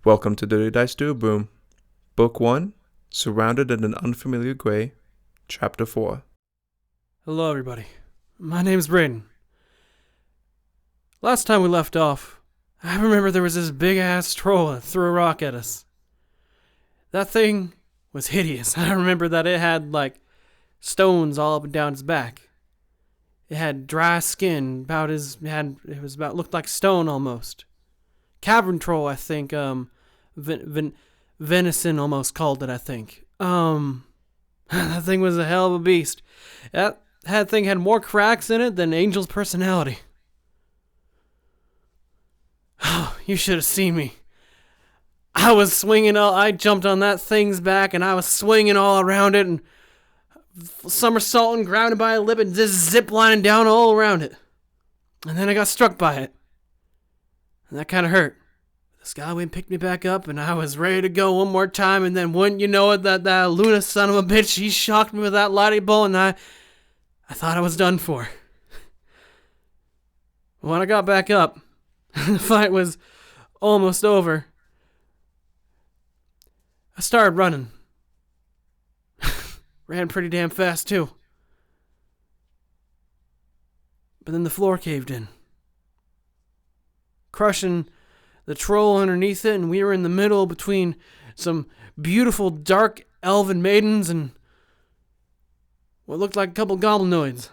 Welcome to Dirty Dice Duabrume, Book 1, Surrounded in an Unfamiliar Grey, Chapter 4. Hello, everybody. My name's Braden. Last time we left off, I remember there was this big-ass troll that threw a rock at us. That thing was hideous. I remember that it had, stones all up and down its back. It had dry skin, looked like stone almost. Cavern troll, I think, venison almost called it, I think. That thing was a hell of a beast. That thing had more cracks in it than Angel's personality. Oh, you should have seen me. I jumped on that thing's back and I was swinging all around it and somersaulting, grounded by a lip and just ziplining down all around it. And then I got struck by it. And that kind of hurt. The Skyway picked me back up, and I was ready to go one more time, and then wouldn't you know it, that Luna son of a bitch, he shocked me with that lighty bolt, and I thought I was done for. When I got back up, the fight was almost over. I started running. Ran pretty damn fast, too. But then the floor caved in, crushing the troll underneath it, and we were in the middle between some beautiful dark elven maidens and what looked like a couple goblinoids.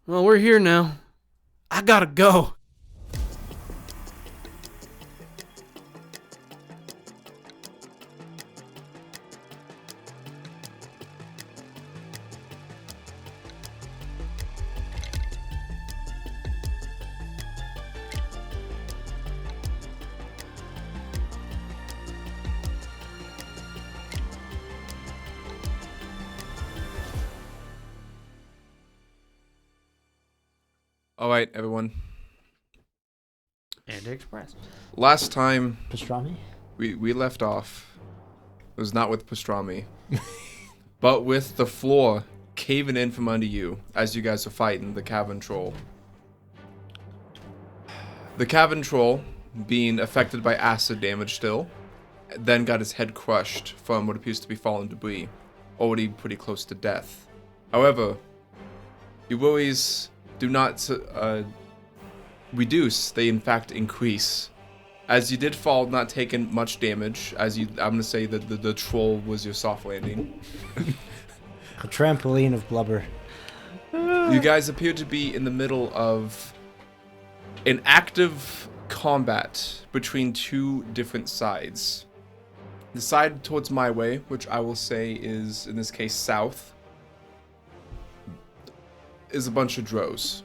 Well, we're here now. I gotta go. Alright, everyone. And Express. Last time Pastrami? we left off, it was not with pastrami, but with the floor caving in from under you as you guys were fighting the cavern troll. The cavern troll, being affected by acid damage still, then got his head crushed from what appears to be fallen debris, already pretty close to death. However, your worries do not reduce, they in fact increase. As you did fall, not taking much damage, I'm gonna say that the troll was your soft landing. A trampoline of blubber. You guys appear to be in the middle of an active combat between two different sides. The side towards my way, which I will say is, in this case, south, is a bunch of drows.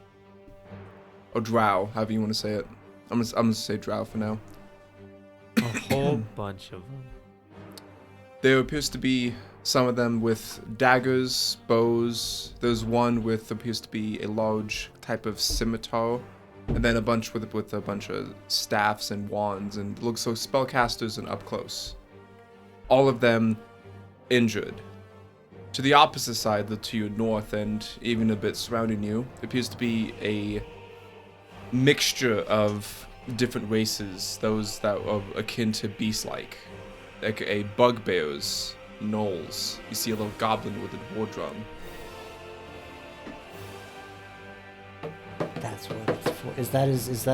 Or drow, however you want to say it. I'm gonna say drow for now. A whole bunch of them. There appears to be some of them with daggers, bows. There's one with appears to be a large type of scimitar, and then a bunch with a bunch of staffs and wands, and looks like spellcasters and up close. All of them injured. To the opposite side, to your north and even a bit surrounding you, appears to be a mixture of different races, those that are akin to beast-like, aka bugbears, gnolls. You see a little goblin with a war drum. That's what it's for. Is that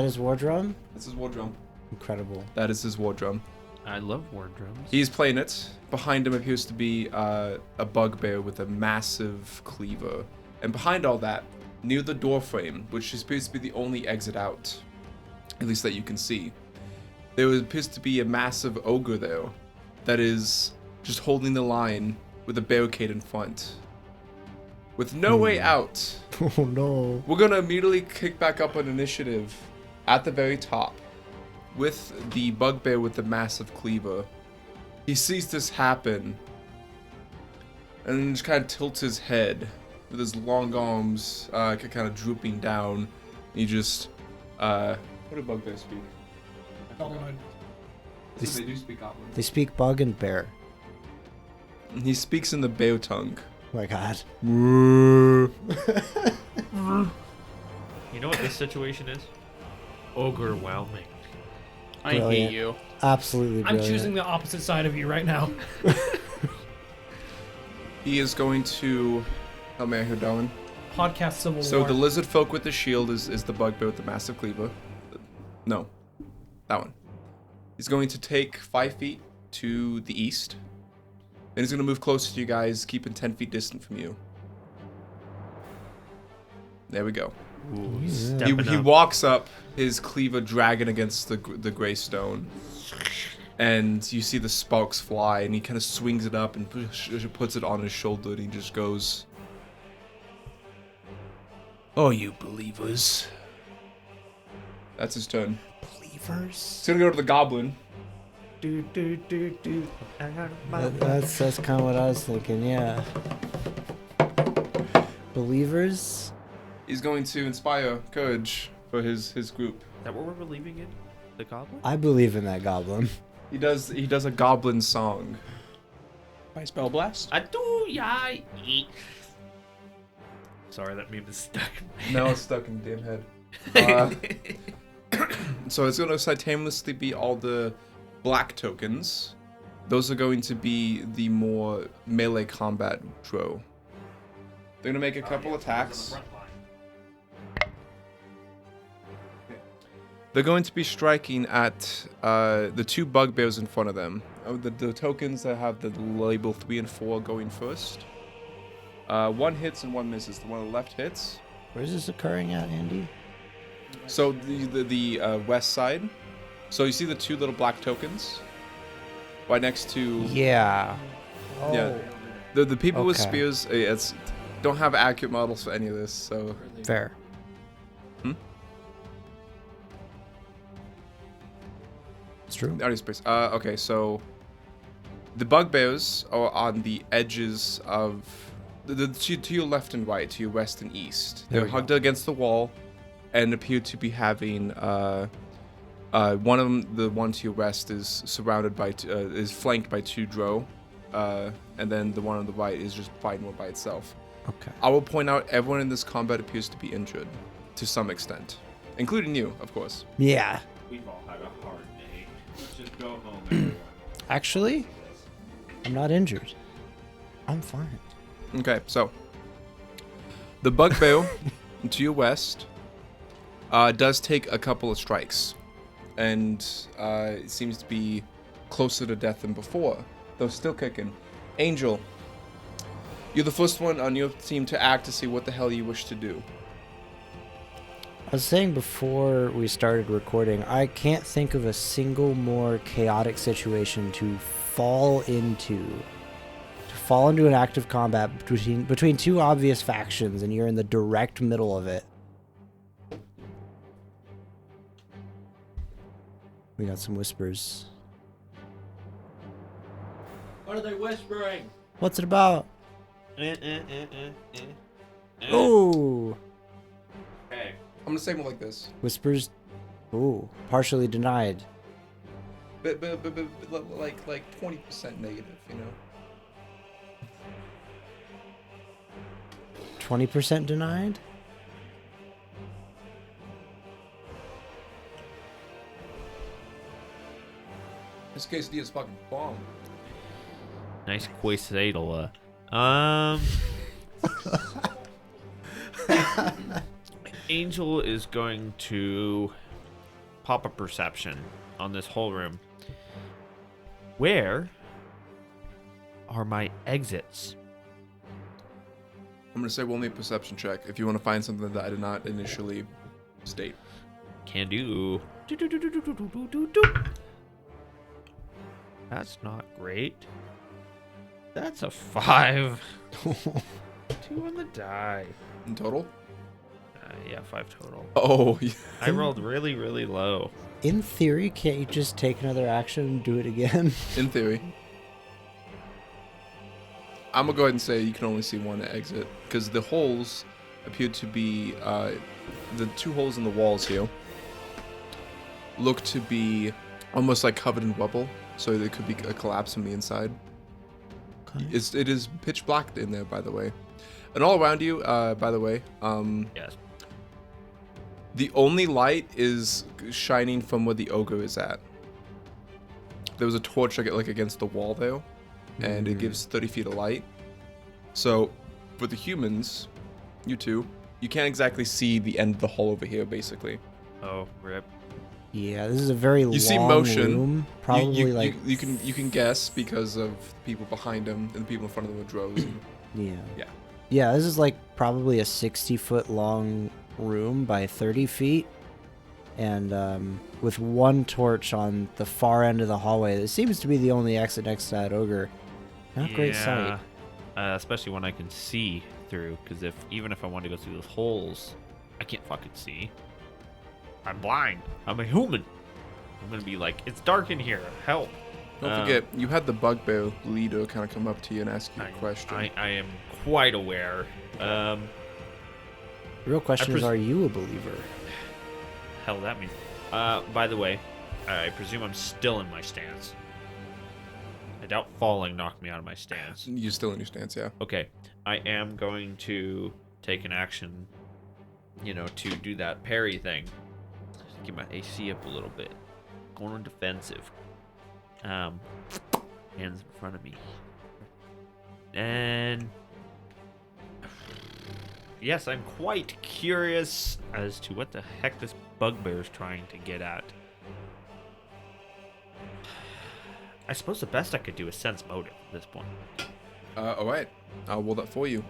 his war drum? That's his war drum. Incredible. That is his war drum. I love war drums. He's playing it. Behind him appears to be a bugbear with a massive cleaver. And behind all that, near the door frame, which appears to be the only exit out, at least that you can see, there appears to be a massive ogre there that is just holding the line with a barricade in front. With no way out, Oh no. we're gonna immediately kick back up on initiative at the very top with the bugbear with the massive cleaver. He sees this happen and then just kind of tilts his head with his long arms kind of drooping down. He just what do bugbears speak? Goblinoid. They do speak goblin. They speak bug and bear. He speaks in the bear tongue. Oh my god. You know what this situation is? Ogre whelming. I hate Brilliant. you. Absolutely I'm brilliant. choosing the opposite side of you right now. He is going to. Help me out here, Darwin. Podcast Civil So War. the lizard folk with the shield is the bugbear with the massive cleaver. No, that one. He's going to take 5 feet to the east. Then he's going to move closer to you guys, keeping 10 feet distant from you. There we go. Ooh, He stepping up. walks up, his cleaver dragging against the gray stone. And you see the sparks fly, and he kind of swings it up and puts it on his shoulder, and he just goes, "Oh, you believers." That's his turn. Believers? He's gonna go to the goblin. That's kind of what I was thinking, yeah. Believers? He's going to inspire courage for his group. Is that what we're believing in? The goblin? I believe in that goblin. He does a goblin song. By spell blast. I do ya eat. Sorry, that meme is stuck in my head. Now it's stuck in the damn head. So it's going to simultaneously be all the black tokens. Those are going to be the more melee combat drow. They're going to make a couple attacks. They're going to be striking at the 2 bugbears in front of them. The tokens that have the label 3 and 4 going first. 1 hits and 1 misses. The one on the left hits. Where's this occurring at, Andy? So the west side. So you see the 2 little black tokens right next to Yeah. Oh. yeah. The people with Okay. spears don't have accurate models for any of this. So Fair. It's true. audio space. Okay, so the bugbears are on the edges of to your left and right, to your west and east. There They're we hugged against the wall, and appear to be having one of them. The one to your west is surrounded by is flanked by 2 drow, and then the one on the right is just fighting one by itself. Okay. I will point out everyone in this combat appears to be injured, to some extent, including you, of course. Yeah. We've all had a hard day. Let's just go home, everyone. Actually, I'm not injured. I'm fine. Okay, so the bugbear to your west does take a couple of strikes, and it seems to be closer to death than before, though still kicking. Angel, you're the first one on your team to act to see what the hell you wish to do. I was saying before we started recording, I can't think of a single more chaotic situation to fall into. To fall into an active combat between 2 obvious factions, and you're in the direct middle of it. We got some whispers. What are they whispering? What's it about? Oh, Hey, I'm gonna say more like this, whispers. Ooh, partially denied. but like 20% negative, you know. 20% denied. This quesadilla is fucking bomb. Nice quesadilla. Angel is going to pop a perception on this whole room. Where are my exits? I'm gonna say roll me a perception check if you want to find something that I did not initially state. Can do. That's not great. That's a 5. 2 on the die. In total? Yeah, 5 total. Oh, yeah. I rolled really, really low. In theory, can't you just take another action and do it again? In theory. I'm gonna go ahead and say you can only see one exit because the holes appear to be the 2 holes in the walls here look to be almost like covered in rubble, so there could be a collapse from the inside. Okay. It is pitch black in there, by the way, and all around you, by the way, Yes. the only light is shining from where the ogre is at. there was a torch like against the wall there, and it gives 30 feet of light. So, for the humans, you two, you can't exactly see the end of the hall over here, basically. Oh, rip. Yeah, this is a very long see motion. room. Probably you can guess because of the people behind him and the people in front of them with drows. Yeah. Yeah. Yeah, this is like probably a 60-foot long room by 30 feet. And with one torch on the far end of the hallway, it seems to be the only exit next to that ogre. Not great sight. Especially when I can see through, because even if I want to go through those holes, I can't fucking see. I'm blind. I'm a human. I'm gonna be like, it's dark in here. Help. Don't forget, you had the bugbear leader kind of come up to you and ask you a question. I am quite aware. The real question is, are you a believer? Hell, that means. By the way, I presume I'm still in my stance. I doubt falling knocked me out of my stance. You're still in your stance, yeah. Okay, I am going to take an action, to do that parry thing. Just get my AC up a little bit. Going on defensive. Hands in front of me. And yes, I'm quite curious as to what the heck this bugbear is trying to get at. I suppose the best I could do is sense motive at this point. Alright. I'll roll that for you.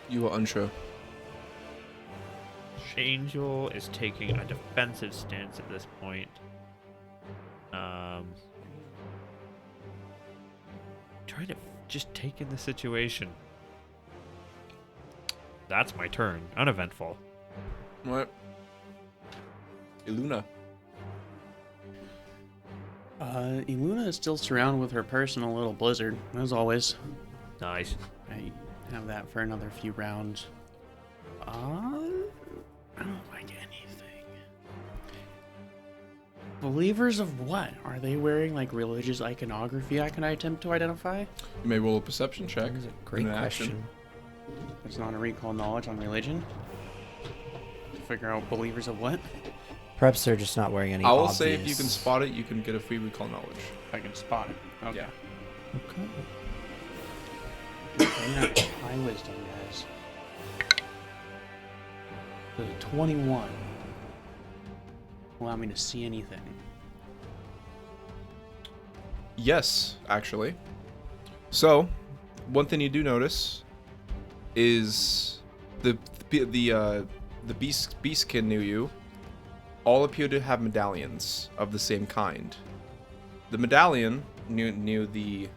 You are unsure. Angel is taking a defensive stance at this point. Trying to just take in the situation. That's my turn. Uneventful. What? Iluna. Iluna is still surrounded with her personal little blizzard, as always. Nice. I have that for another few rounds. I don't like anything. Believers of what? Are they wearing like religious iconography I can attempt to identify? You may roll a perception check. That is a great in an question. action. It's not a recall knowledge on religion. To figure out believers of what? Perhaps they're just not wearing any I will obvious... say if you can spot it, you can get a free recall knowledge. I can spot it. Okay. Yeah. Okay, not high wisdom, guys. So 21. Allow me to see anything. Yes, actually. So, one thing you do notice is the beastkin near you all appear to have medallions of the same kind. The medallion near the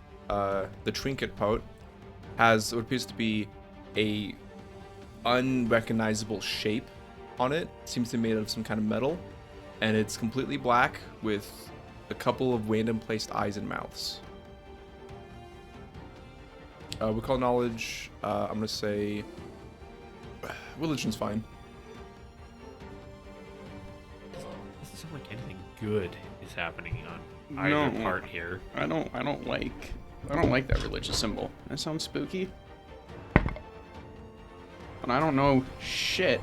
trinket part has what appears to be a unrecognizable shape on it. Seems to be made of some kind of metal, and it's completely black with a couple of random placed eyes and mouths. Recall knowledge, I'm gonna say religion's fine. Doesn't sound like anything good is happening on either part here. I don't like that religious symbol. That sounds spooky. And I don't know shit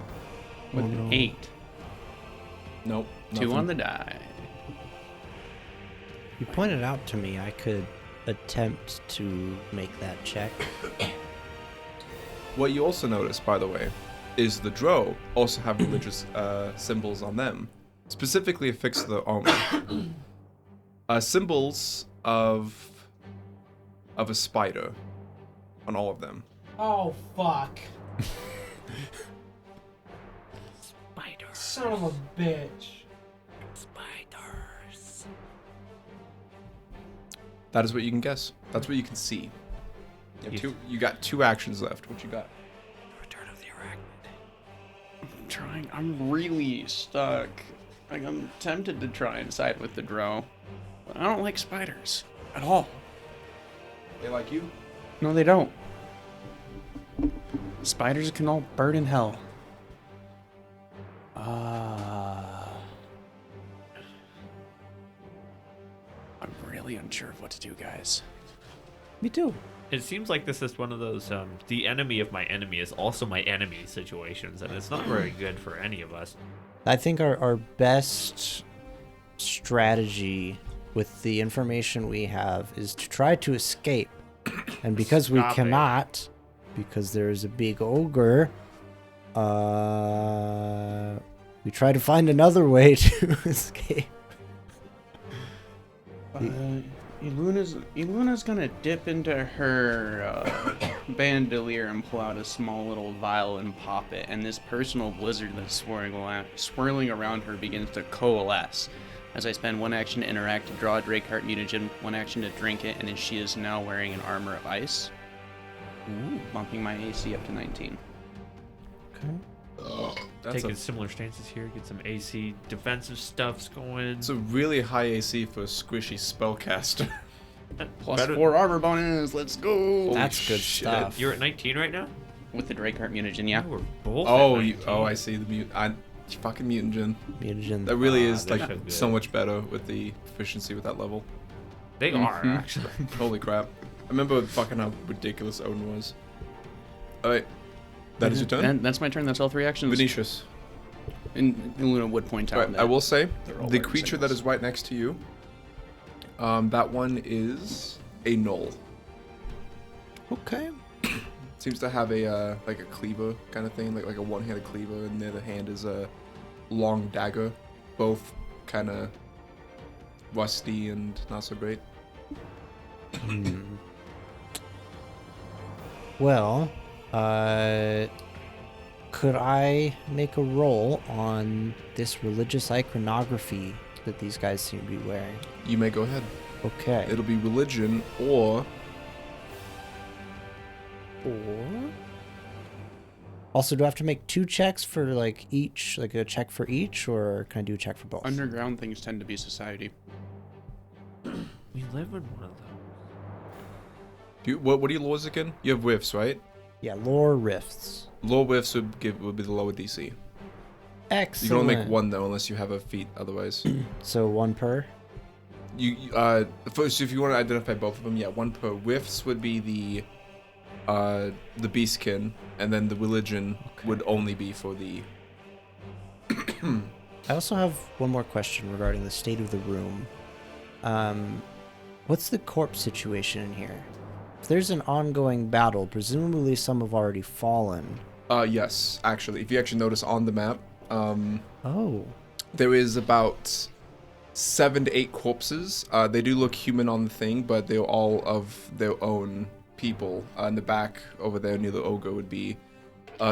with an 8. Nope. 2 nothing. on the die. You pointed out to me I could attempt to make that check. What you also notice, by the way, is the drow also have religious symbols on them, specifically affixed to the armor. Symbols of a spider on all of them. Oh, fuck. Spider. Son of a bitch. Spiders. That is what you can guess. That's what you can see. You got 2 actions left. What you got? Return of the Arachnid. I'm really stuck. Like, I'm tempted to try and side with the drow. But I don't like spiders. At all. They like you? No, they don't. Spiders can all burn in hell. I'm really unsure of what to do, guys. Me too. It seems like this is one of those the enemy of my enemy is also my enemy situations, and it's not very good for any of us. I think our best strategy with the information we have is to try to escape. And because we Stop it. cannot, because there is a big ogre, we try to find another way to escape. Iluna's gonna dip into her bandolier and pull out a small little vial and pop it, and this personal blizzard that's swirling around her begins to coalesce. As I spend one action to interact to draw a Drakeheart mutagen, one action to drink it, and then she is now wearing an armor of ice. Ooh, bumping my AC up to 19. Okay. That's Taking similar stances here, get some AC defensive stuffs going. it's a really high AC for a squishy spellcaster. Plus Better- 4 armor bonus, let's go! That's good shit. stuff. You're at 19 right now? With the Drakeheart mutagen, yeah. Oh, we're both Oh, at you, 19. oh, I see the fucking mutagen. Mutagen. That really Ah, is they're like so good. so much better with the efficiency with that level. They are, actually. Holy crap! I remember fucking how ridiculous Odin was. All right, that is your turn. And that's my turn, that's all 3 actions. Vinicius. And Iluna would point out Right, that I will say they're all the wearing creature that singles. is right next to you. That one is a gnoll. Okay. Seems to have a like a cleaver kind of thing, like a one-handed cleaver, and the other hand is a long dagger. Both kind of rusty and not so great. Well, could I make a roll on this religious iconography that these guys seem to be wearing? You may go ahead. Okay. It'll be religion or Also, do I have to make 2 checks for like each, like a check for each, or can I do a check for both? underground things tend to be society. We live in one of those. what are your laws again? You have whiffs, right? Yeah, lore rifts. Low whiffs would be the lower DC. Excellent. You can only make 1 though, unless you have a feat. Otherwise, So 1 per. First, if you want to identify both of them, yeah, 1 per. Whiffs would be the beastkin, and then the religion would only be for the. I also have one more question regarding the state of the room. What's the corpse situation in here? If there's an ongoing battle, presumably some have already fallen. Yes, actually, if you actually notice on the map, Oh. there is about 7 to 8 corpses. They do look human on the thing, but they're all of their own people. In the back over there near the ogre would be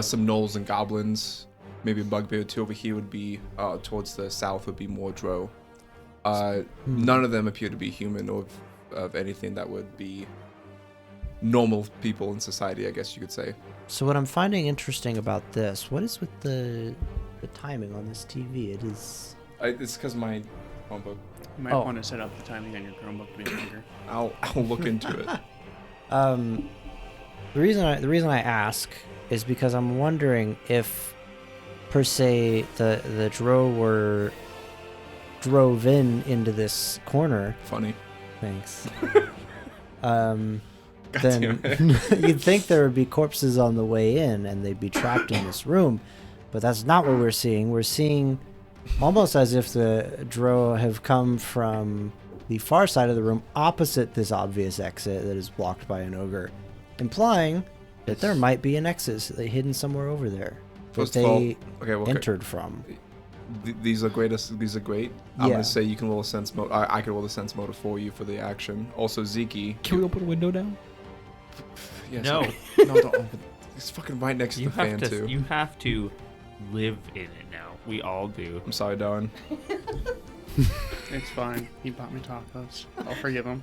some gnolls and goblins, maybe a bugbear or 2. Over here would be towards the south would be more drow. None of them appear to be human or of anything that would be normal people in society, I guess you could say. So what I'm finding interesting about this, what is with the timing on this TV? It is... It's because my Chromebook. You might Oh. want to set up the timing on your Chromebook to be longer. I'll look into it. The reason I ask is because I'm wondering if, per se, the drow drove into this corner. Funny. Thanks. God Then damn it. you'd think there would be corpses on the way in and they'd be trapped in this room, but that's not what we're seeing. We're seeing almost as if the drow have come from the far side of the room opposite this obvious exit that is blocked by an ogre, implying that there might be an exit hidden somewhere over there that First of all, they okay, well, entered from. These are great. These are great. I'm Yeah. gonna say you can roll a sense motor. I can roll a sense motor for you for the action. Also, Zeke. Can we open a window down? Yes, No. no, don't open. It's fucking right next to You the fan have to. too. You have to live in it now. We all do. I'm sorry, Darren. It's fine. He bought me tacos. I'll forgive him.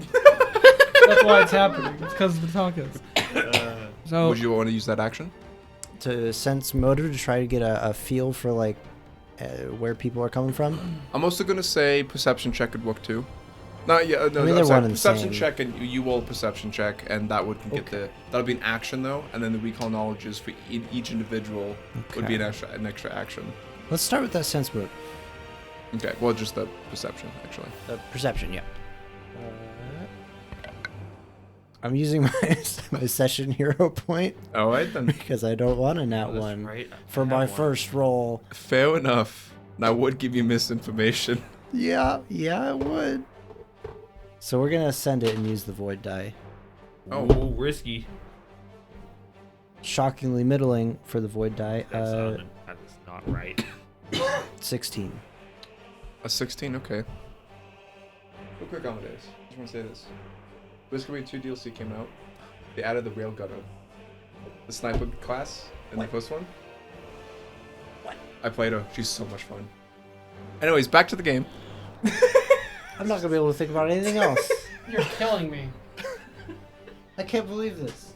That's why it's happening. It's because of the tacos. So Would you want to use that action? To sense motive to try to get a feel for like where people are coming from. I'm also gonna say perception check could work too. No, yeah, no, I mean, no, they're I'm sorry, one and the perception same. check, and you roll a perception check, and that would get Okay. that'll be an action though, and then the recall knowledge is for each individual would be an Okay. extra action. Let's start with that sense motive. Okay, well, just the perception actually. Perception, yeah. I'm using my session hero point All right then. because I don't want a nat Oh, that's one right. I for have my one. first roll. Fair enough. And I would give you misinformation. Yeah, it would. So we're gonna send it and use the void die. Oh, risky. Shockingly middling for the void die. That's not right. 16. A 16, okay. Real quick, Amadeus. Just want to say this. Whisker Wave 2 DLC came out. They added the rail gunner. The sniper class in the first one. What? I played her. She's so much fun. Anyways, back to the game. I'm not gonna be able to think about anything else. You're killing me. I can't believe this.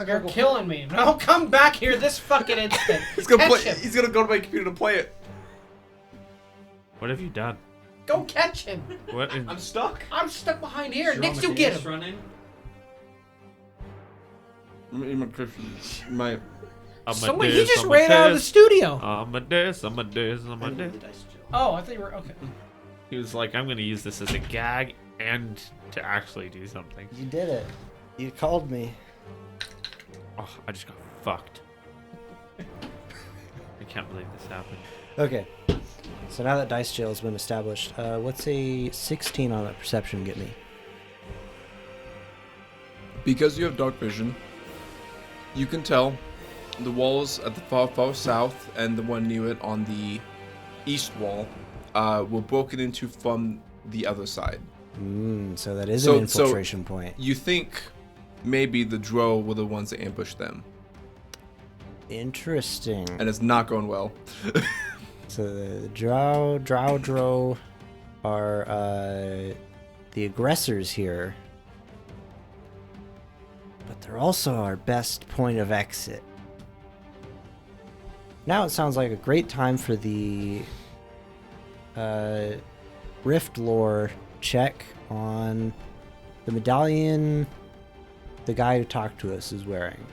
You're killing me. No, come back here this fucking instant. He's gonna Catch play. him. He's gonna go to my computer to play it. What have you done? Go catch him. What? I'm stuck. I'm stuck behind here. Is Nix, your you get Amadeus him. running? My Someone, he just ran out of the studio. Amadeus. Oh, I thought you were okay. He was like, I'm gonna use this as a gag and to actually do something. You did it. You called me. Oh, I just got fucked. I can't believe this happened. Okay. So now that dice jail has been established, what's a 16 on that perception get me? Because you have dark vision, you can tell the walls at the far south and the one near it on the east wall were broken into from the other side. So that is an infiltration point. You think maybe the drow were the ones that ambushed them, Interesting. and it's not going well. So the drow are the aggressors here, but they're also our best point of exit. Now it sounds like a great time for the Rift lore check on the medallion the guy who talked to us is wearing.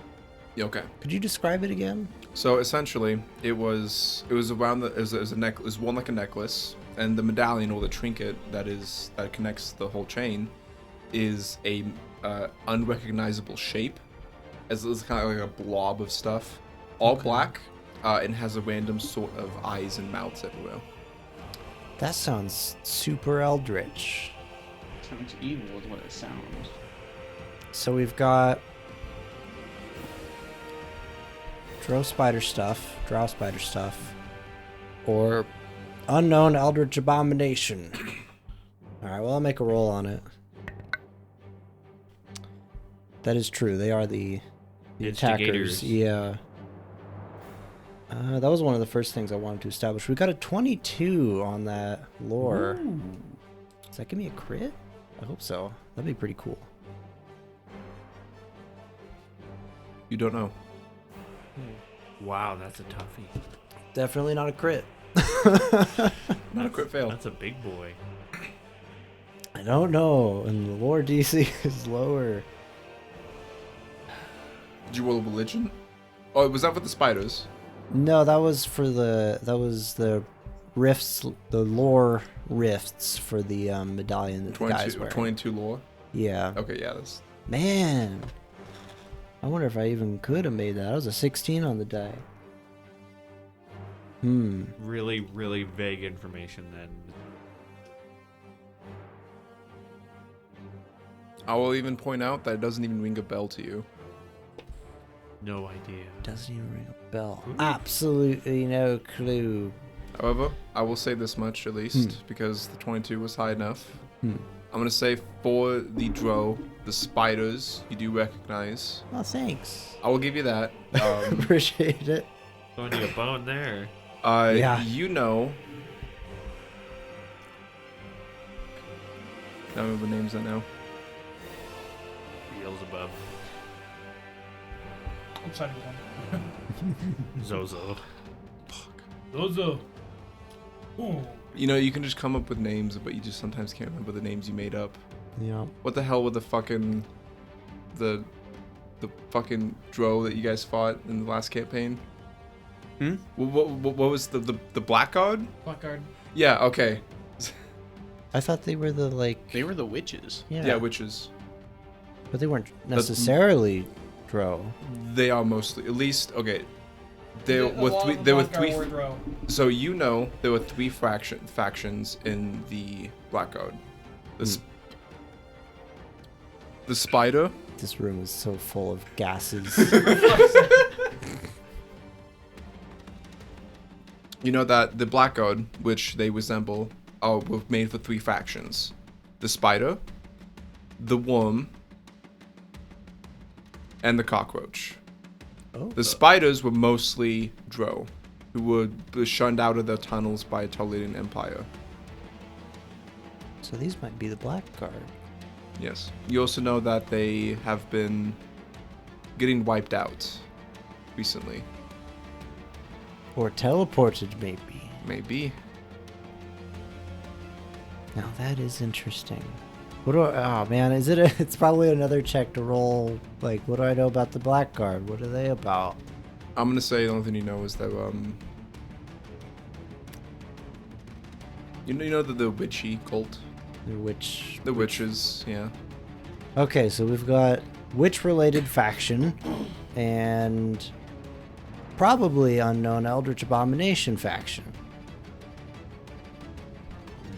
Okay. Could you describe it again? So essentially, it was around the it was a neck, it was worn like a necklace, and the medallion or the trinket that connects the whole chain is a unrecognizable shape, as it's kind of like a blob of stuff, all black, and has a random sort of eyes and mouths everywhere. That sounds super eldritch. Sounds evil is what it sounds. So we've got drow spider stuff, or unknown eldritch abomination. Alright, well, I'll make a roll on it. That is true, they are the attackers. Instigators. Yeah. That was one of the first things I wanted to establish. We got a 22 on that lore. Ooh. Does that give me a crit? I hope so. That'd be pretty cool. You don't know. Wow, that's a toughie. Definitely not a crit. Not a crit fail. That's a big boy. I don't know, and the lore DC is lower. Did you roll a religion? Oh, was that for the spiders? No, that was for the rifts, the lore rifts for the medallion that the guy's 22, wearing. 22 lore? Yeah. Okay, yeah, that's... Man, I wonder if I even could have made that. That was a 16 on the die. Really, really vague information then. I will even point out that it doesn't even ring a bell to you. No idea. Doesn't even ring a bell. Absolutely no clue. However, I will say this much at least, because the 22 was high enough. I'm going to say for the drow, the spiders, you do recognize. Oh, thanks. I will give you that. Appreciate it. Throwing you a bone there. Yeah. You know... I don't remember the names I know. Beelzebub. Upside down. Zozo. Zozo. Ooh. You know, you can just come up with names, but you just sometimes can't remember the names you made up. Yeah. What the hell with the fucking... The fucking drow that you guys fought in the last campaign? What was the blackguard? Blackguard. Yeah, okay. I thought they were the They were the witches. Yeah, witches. But they weren't necessarily drow. They are mostly, at least, okay. There were three. Drow. So you know there were three factions in the Blackguard. The Spider. This room is so full of gases. You know that the Blackguard, which they resemble, were made for three factions: the Spider, the Worm, and the Cockroach. Oh. The Spiders were mostly drow, who were shunned out of their tunnels by Tolarian Empire. So these might be the Blackguard. Yes. You also know that they have been getting wiped out recently. Or teleported, maybe. Maybe. Now that is interesting. What do oh man, it's probably another check to roll. Like, what do I know about the Blackguard? What are they about? I'm gonna say the only thing you know is that you know the witchy cult, The witch. the witches, yeah. Okay, so we've got witch-related faction and probably unknown Eldritch Abomination faction.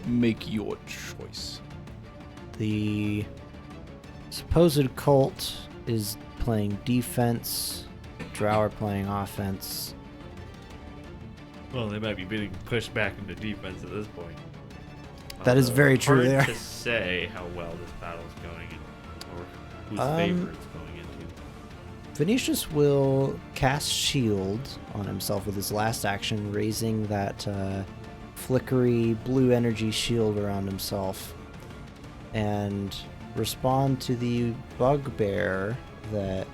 Make your choice. The supposed cult is playing defense. Drow are playing offense. Well, they might be being pushed back into defense at this point. That is Although, very true hard there. to say how well this battle's going or whose favor it's going into. Venetius will cast shield on himself with his last action, raising that flickery blue energy shield around himself, and respond to the bugbear that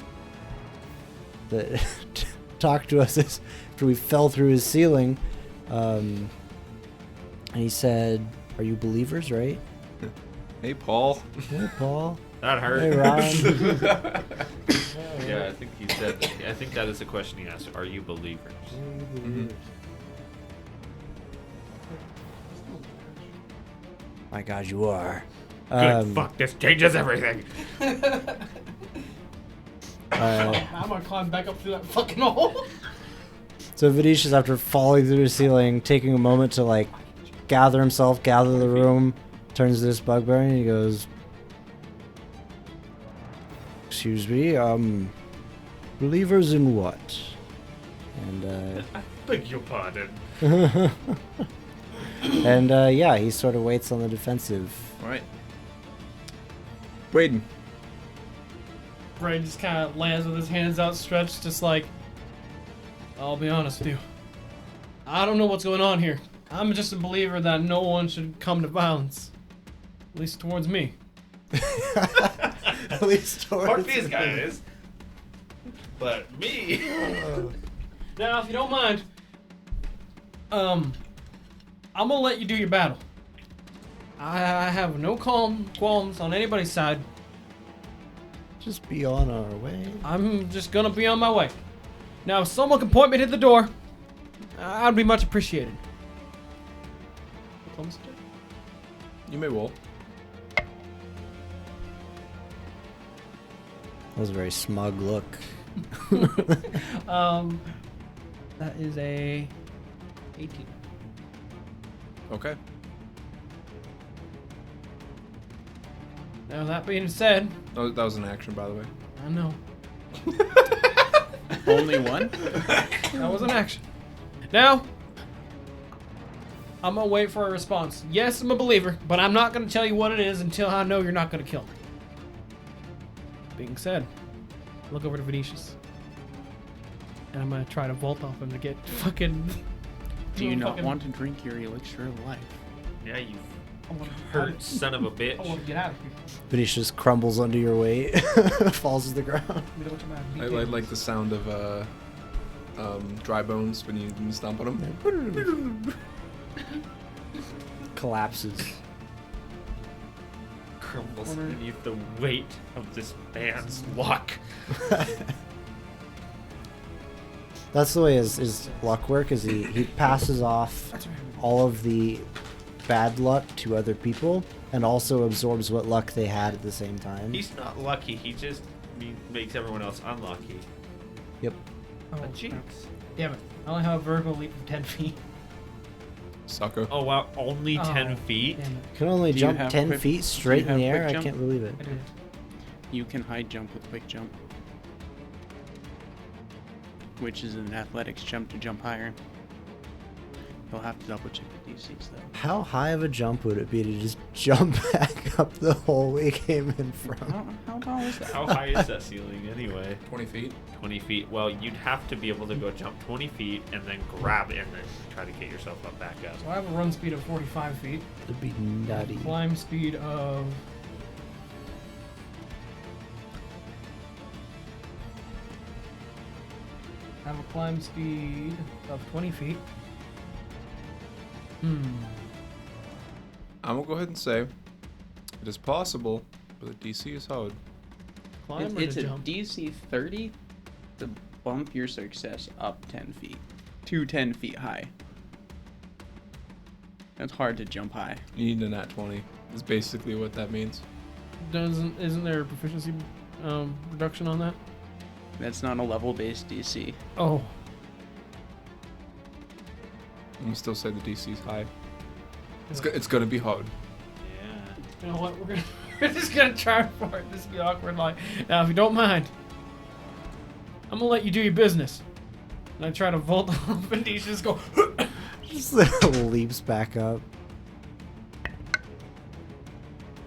talked to us after we fell through his ceiling. And he said, "Are you believers, right?" Hey, Paul. Hey, Paul. That hurt. Hey, Ron. Yeah, I think he said. I think that is the question he asked. Are you believers? My God, you are. Good. Fuck. This changes everything. I'm gonna climb back up through that fucking hole. So Venetius, after falling through the ceiling, taking a moment to like gather himself, gather the room, turns to this bugbear and he goes, "Excuse me, believers in what?" And I beg your pardon. and yeah, he sort of waits on the defensive. All right. Braden. Braden just kind of lands with his hands outstretched, just like, I'll be honest with you. I don't know what's going on here. I'm just a believer that no one should come to violence. At least towards me. At least Fuck towards these guys. But me. Now, if you don't mind, I'm gonna let you do your battle. I have no qualms on anybody's side. Just be on our way. I'm just gonna be on my way. Now, if someone can point me to the door, I'd be much appreciated. You may roll. That was a very smug look. That is a 18. Okay. Now, that being said, Oh, that was an action, by the way. I know. Only one? That was an action. Now, I'm gonna wait for a response. Yes, I'm a believer, but I'm not gonna tell you what it is until I know you're not gonna kill me. Being said, look over to Venetius. And I'm gonna try to vault off him to get fucking... Do you not fucking- want to drink your elixir of life? Yeah, you I wanna- hurt son of a I bitch. want to get out of here. Venetius crumbles under your weight, falls to the ground. You know what I'm I like the sound of dry bones when you stomp on them. Collapses. Crumbles beneath the weight of this man's luck. That's the way his luck work is he passes off all of the bad luck to other people and also absorbs what luck they had at the same time. He's not lucky. He just makes everyone else unlucky. Yep. A jinx. Damn it. I only have a vertical leap of 10 feet. Sucker. Oh wow, only 10 feet? Damn it. You can only Do you jump have 10 quick- feet do straight you in the have air. quick I jump? can't believe it. I did. You can high jump with quick jump, which is an athletics jump to jump higher. You'll have to double check the DCs though. How high of a jump would it be to just jump back up the hole we came in from? How tall is that? How high is that ceiling anyway? 20 feet. 20 feet. Well, you'd have to be able to go jump 20 feet and then grab it and then try to get yourself up back up. So I have a run speed of 45 feet. It'd be nutty. Climb speed of... I have a climb speed of 20 feet. I'm gonna go ahead and say it is possible, but the DC is hard. Climb It's or a to jump? DC 30 to bump your success up 10 feet to 10 feet high. That's hard to jump high. You need a nat 20. Is basically what that means. Isn't there a proficiency reduction on that? That's not a level-based DC. Oh. I'm gonna still say the DC is high. It's gonna be hard. You know what? We're just gonna try for it. This be awkward. Like, now, if you don't mind, I'm gonna let you do your business. And I try to vault off, and he just go. Just leaps back up. I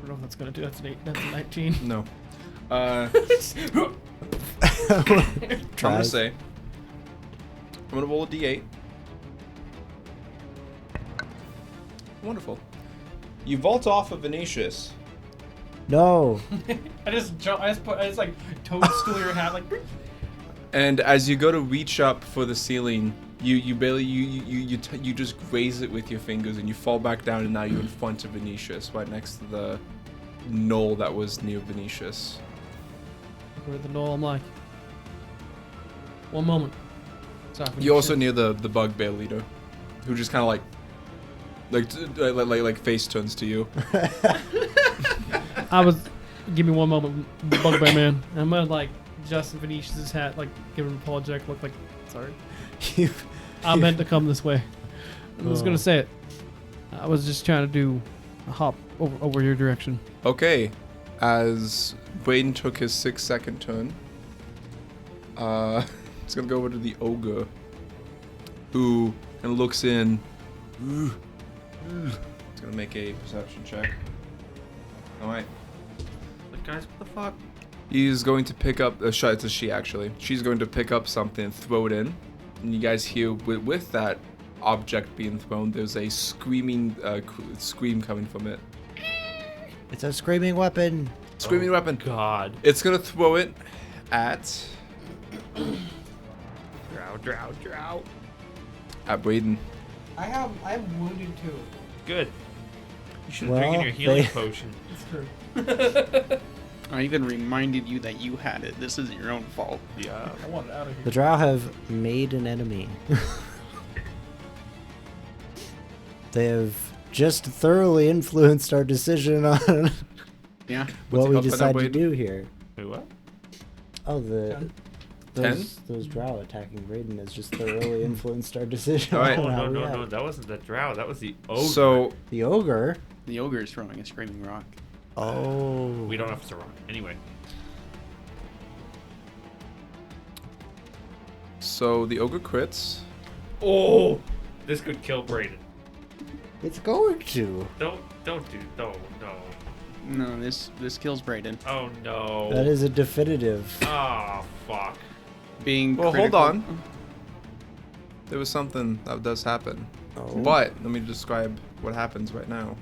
don't know if that's gonna do. That's an 8. That's a 19. No. I'm gonna Tries. say. I'm gonna roll a D8. Wonderful. You vault off of Venetius. No. I just jump. I just like toadstool your hat like. And as you go to reach up for the ceiling, you barely you just graze it with your fingers and you fall back down, and now you're in front of Venetius, right next to the knoll that was near Venetius. Where the knoll? I'm like. One moment. Sorry, You're also near the bugbear leader, who just kind of like face turns to you. I was. Give me one moment, Bugbear Man. I'm gonna like Justin Venetius's hat, like give him an apologetic look, like sorry. I meant to come this way. I was gonna say it. I was just trying to do a hop over your direction. Okay, as Braden took his 6-second turn, it's gonna go over to the ogre, who kind of looks in. It's gonna make a perception check. All right. Like, guys, what the fuck? He's going to pick up it's a she actually. She's going to pick up something and throw it in, and you guys hear with that object being thrown, there's a screaming scream coming from it. It's a screaming weapon. Screaming weapon. God. It's gonna throw it at Drow. at Braden. I'm wounded too. Good. You should Well, drink in your healing they- potion. It's true. I even reminded you that you had it. This is your own fault. Yeah. I want it out of The here. drow have made an enemy. They have just thoroughly influenced our decision on Yeah. what we What's the decide to Wade? do here. Wait, what? Oh, Ten. those drow attacking Braden has just thoroughly influenced our decision. All right. on Oh, how no, we no, act. no. That wasn't the drow. That was the ogre. So The ogre. The ogre is throwing a screaming rock. Oh. we don't have to rock. Anyway. the ogre crits. Oh! This could kill Braden. It's going to. Don't do. No. No, this kills Brayden. Oh, no. That is a definitive. Oh, fuck. Being Well, hold critical- on. There was something that does happen, Oh. but let me describe what happens right now.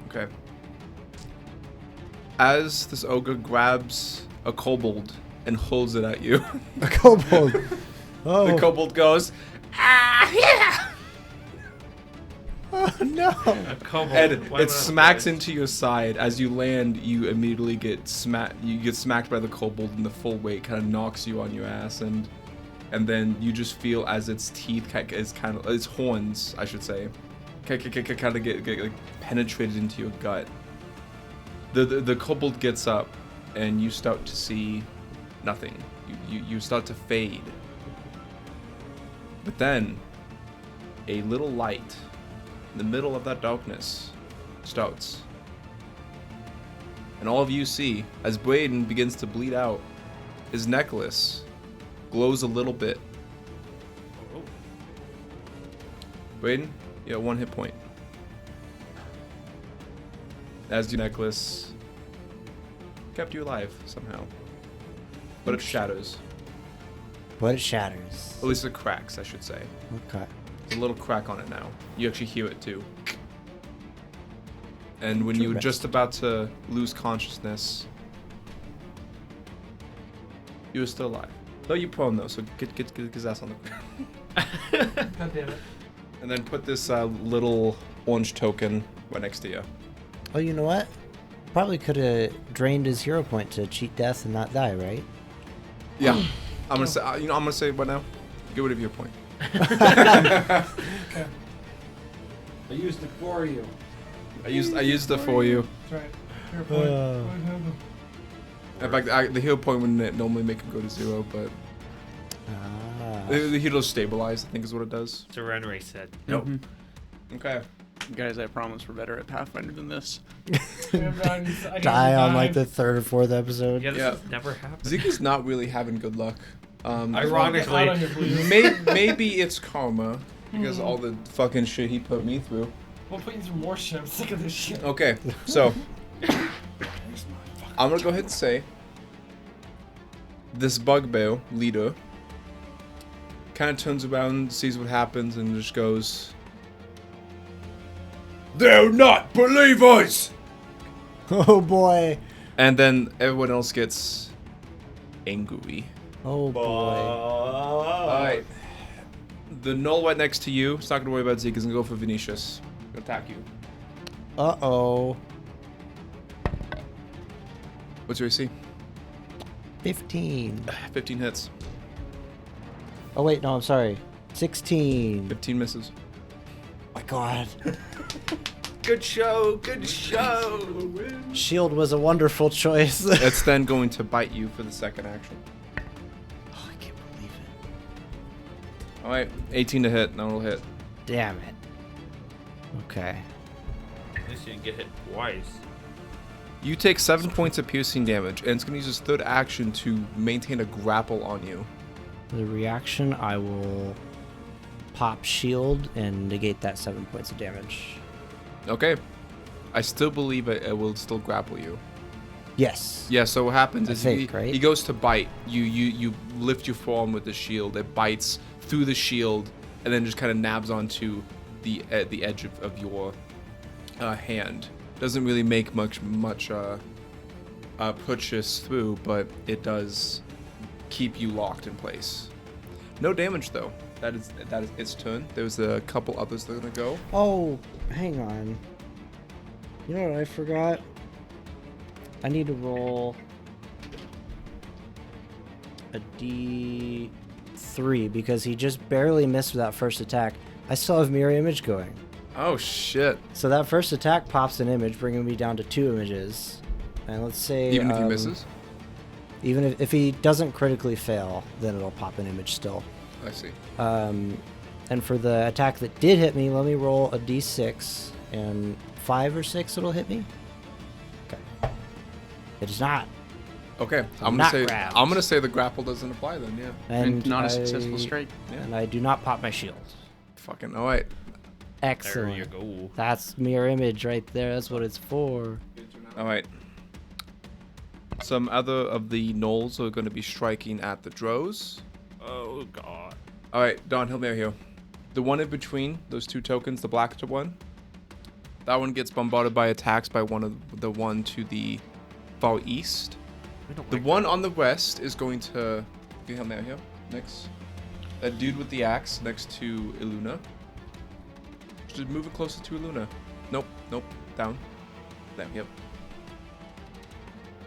Okay. As this ogre grabs a kobold and holds it at you, A kobold. Oh. the kobold goes, Oh no. A kobold. and Why it would I smacks play? into your side. As you land, you immediately get smacked. You get smacked by the kobold, and the full weight kind of knocks you on your ass, and then you just feel as its teeth its horns, I should say, kind of get like penetrated into your gut. The kobold gets up, and you start to see nothing. You start to fade. But then, a little light in the middle of that darkness starts. And all of you see, as Braden begins to bleed out, his necklace glows a little bit. Braden, you have 1 hit point. As your necklace kept you alive somehow. But it shatters. But it shatters. At least it cracks, I should say. Okay. There's a little crack on it now. You actually hear it too. And when you were just about to lose consciousness, you were still alive. Though you're prone though, so get his ass on the ground. God damn it. And then put this little orange token right next to you. Oh, you know what? Probably could have drained his hero point to cheat death and not die, right? Yeah. I'm gonna say, I'm gonna say what now? Get rid of your point. Okay. I used it for you. I used it for you. That's right. Fair point. In fact, the hero point wouldn't normally make him go to 0, but the hero's stabilized, I think is what it does. So Renray said. Nope. Okay. Guys, I promise we're better at Pathfinder than this. Die on like the 3rd or 4th episode. Yeah, this Yeah. has never happened. Zeke is not really having good luck. Ironically, Maybe it's karma because of all the fucking shit he put me through. We'll put you through more shit. I'm sick of this shit. Okay, so I'm gonna go ahead and say this bugbear leader kind of turns around, sees what happens, and just goes, "They're not believers!" Oh boy. And then everyone else gets angry. Oh boy. Alright. The null right next to you, it's not gonna worry about Zeke, is gonna go for Vinicius. Gonna attack you. Uh-oh. What's your AC? 15. 15 hits. Oh wait, no, I'm sorry. 16. 15 misses. My god. good show, good show. Shield was a wonderful choice. It's then going to bite you for the second action. Oh, I can't believe it. Alright, 18 to hit, no it'll hit. Damn it. Okay. At least you didn't get hit twice. You take 7 points of piercing damage, and it's going to use its third action to maintain a grapple on you. For the reaction, I will pop shield and negate that 7 points of damage. Okay. I still believe it will still grapple you. Yes. Yeah, so what happens I is think, right? he goes to bite. You lift your forearm with the shield. It bites through the shield, and then just kind of nabs onto the edge of your hand. Doesn't really make much pushes through, but it does keep you locked in place. No damage though. That is its turn. There's a couple others that are gonna go. Oh, hang on. You know what I forgot? I need to roll a D3 because he just barely missed with that first attack. I still have mirror image going. Oh shit! So that first attack pops an image, bringing me down to 2 images. And let's say Even if he misses. Even if he doesn't critically fail, then it'll pop an image still. I see. And for the attack that did hit me, let me roll a D6, and 5 or 6 it'll hit me. Okay. It is not. Okay, I'm I'm not gonna say grabbed. I'm gonna say the grapple doesn't apply then. Yeah. And not a successful strike. And I do not pop my shield. Fucking all right. Excellent. There you go. That's mirror image right there. That's what it's for. All right. Some other of the gnolls are going to be striking at the drows. Oh god. All right, Don, help me out here. The one in between those 2 tokens, the black one, that one gets bombarded by attacks by the one to the far east. The one on the west is going to. Can you help me out here? Next, that dude with the axe next to Iluna. Just move it closer to Iluna. Nope. Down. Down. Yep.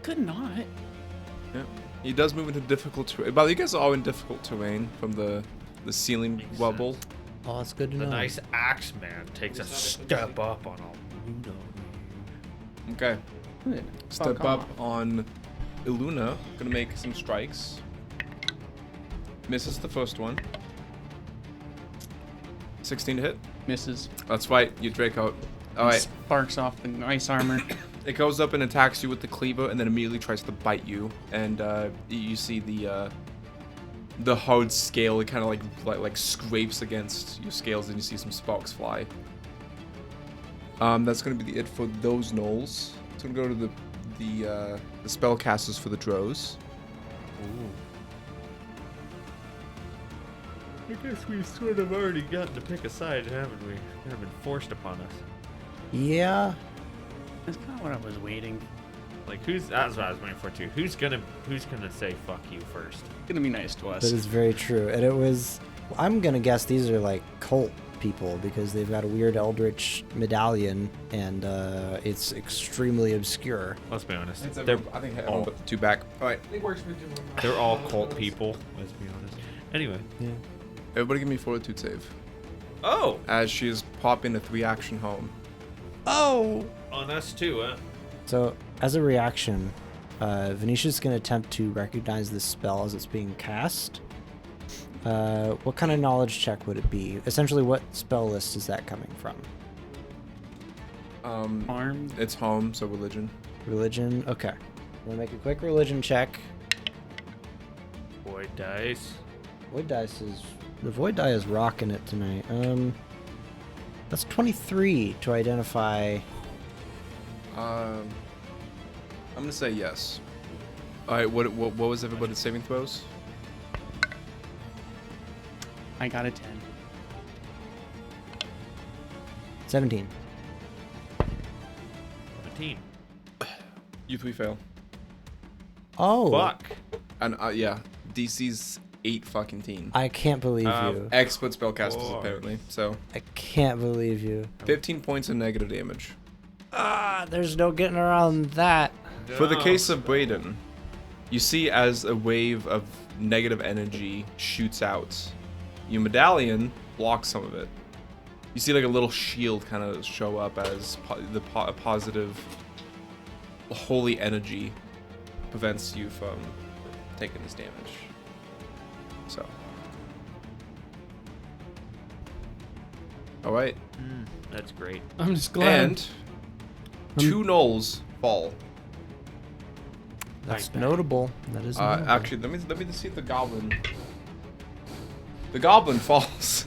Could not. Yeah. He does move into difficult terrain. But you guys are all in difficult terrain from the ceiling Makes wobble. sense. Oh, that's good to The know. nice axe man takes a step up on a Ludo. Okay. Good. Step Fuck up off. on Iluna. Gonna make some strikes. Misses the first one. 16 to hit. Misses. That's right, you Drake out. Alright. Sparks off the ice armor. It goes up and attacks you with the cleaver and then immediately tries to bite you. And you see the hard scale, it kind of like scrapes against your scales and you see some sparks fly. That's going to be it for those gnolls. It's going to go to the spellcasters for the drows. I guess we've sort of already gotten to pick a side, haven't we? Kind of been forced upon us. Yeah. That's kind of what I was waiting. Like, that's what I was waiting for too. Who's gonna say fuck you first? It's gonna be nice to us. That is very true. And it was, I'm going to guess these are like cult people because they've got a weird eldritch medallion and it's extremely obscure. Let's be honest. I They're think everyone but the two back. Alright, It works with you. they're all cult people. Let's be honest. Anyway. Yeah. everybody give me fortitude save. Oh, As she is popping a 3-action home. Oh! on us too, huh? So, as a reaction, Venetia's going to attempt to recognize this spell as it's being cast. What kind of knowledge check would it be? Essentially, what spell list is that coming from? Armed. It's home, so religion. Religion? Okay. I'm going to make a quick religion check. Boy dice. Void dice is... The void die is rocking it tonight. That's 23 to identify... I'm gonna say yes. Alright, what was everybody's saving throws? I got a 10. 17. 17. You 3 fail. Oh! Fuck. And yeah, DC's 8 fucking teen. I can't believe you. Expert spellcasters Lord. apparently. So I can't believe you. 15 points of negative damage. Ah, there's no getting around that. For the case of Braden, you see as a wave of negative energy shoots out, your medallion blocks some of it. You see like a little shield kind of show up as a positive holy energy prevents you from taking this damage. So. Alright. That's great. I'm just glad. And 2 gnolls fall. That's notable. That is notable. Actually, let me see if the goblin. The goblin falls.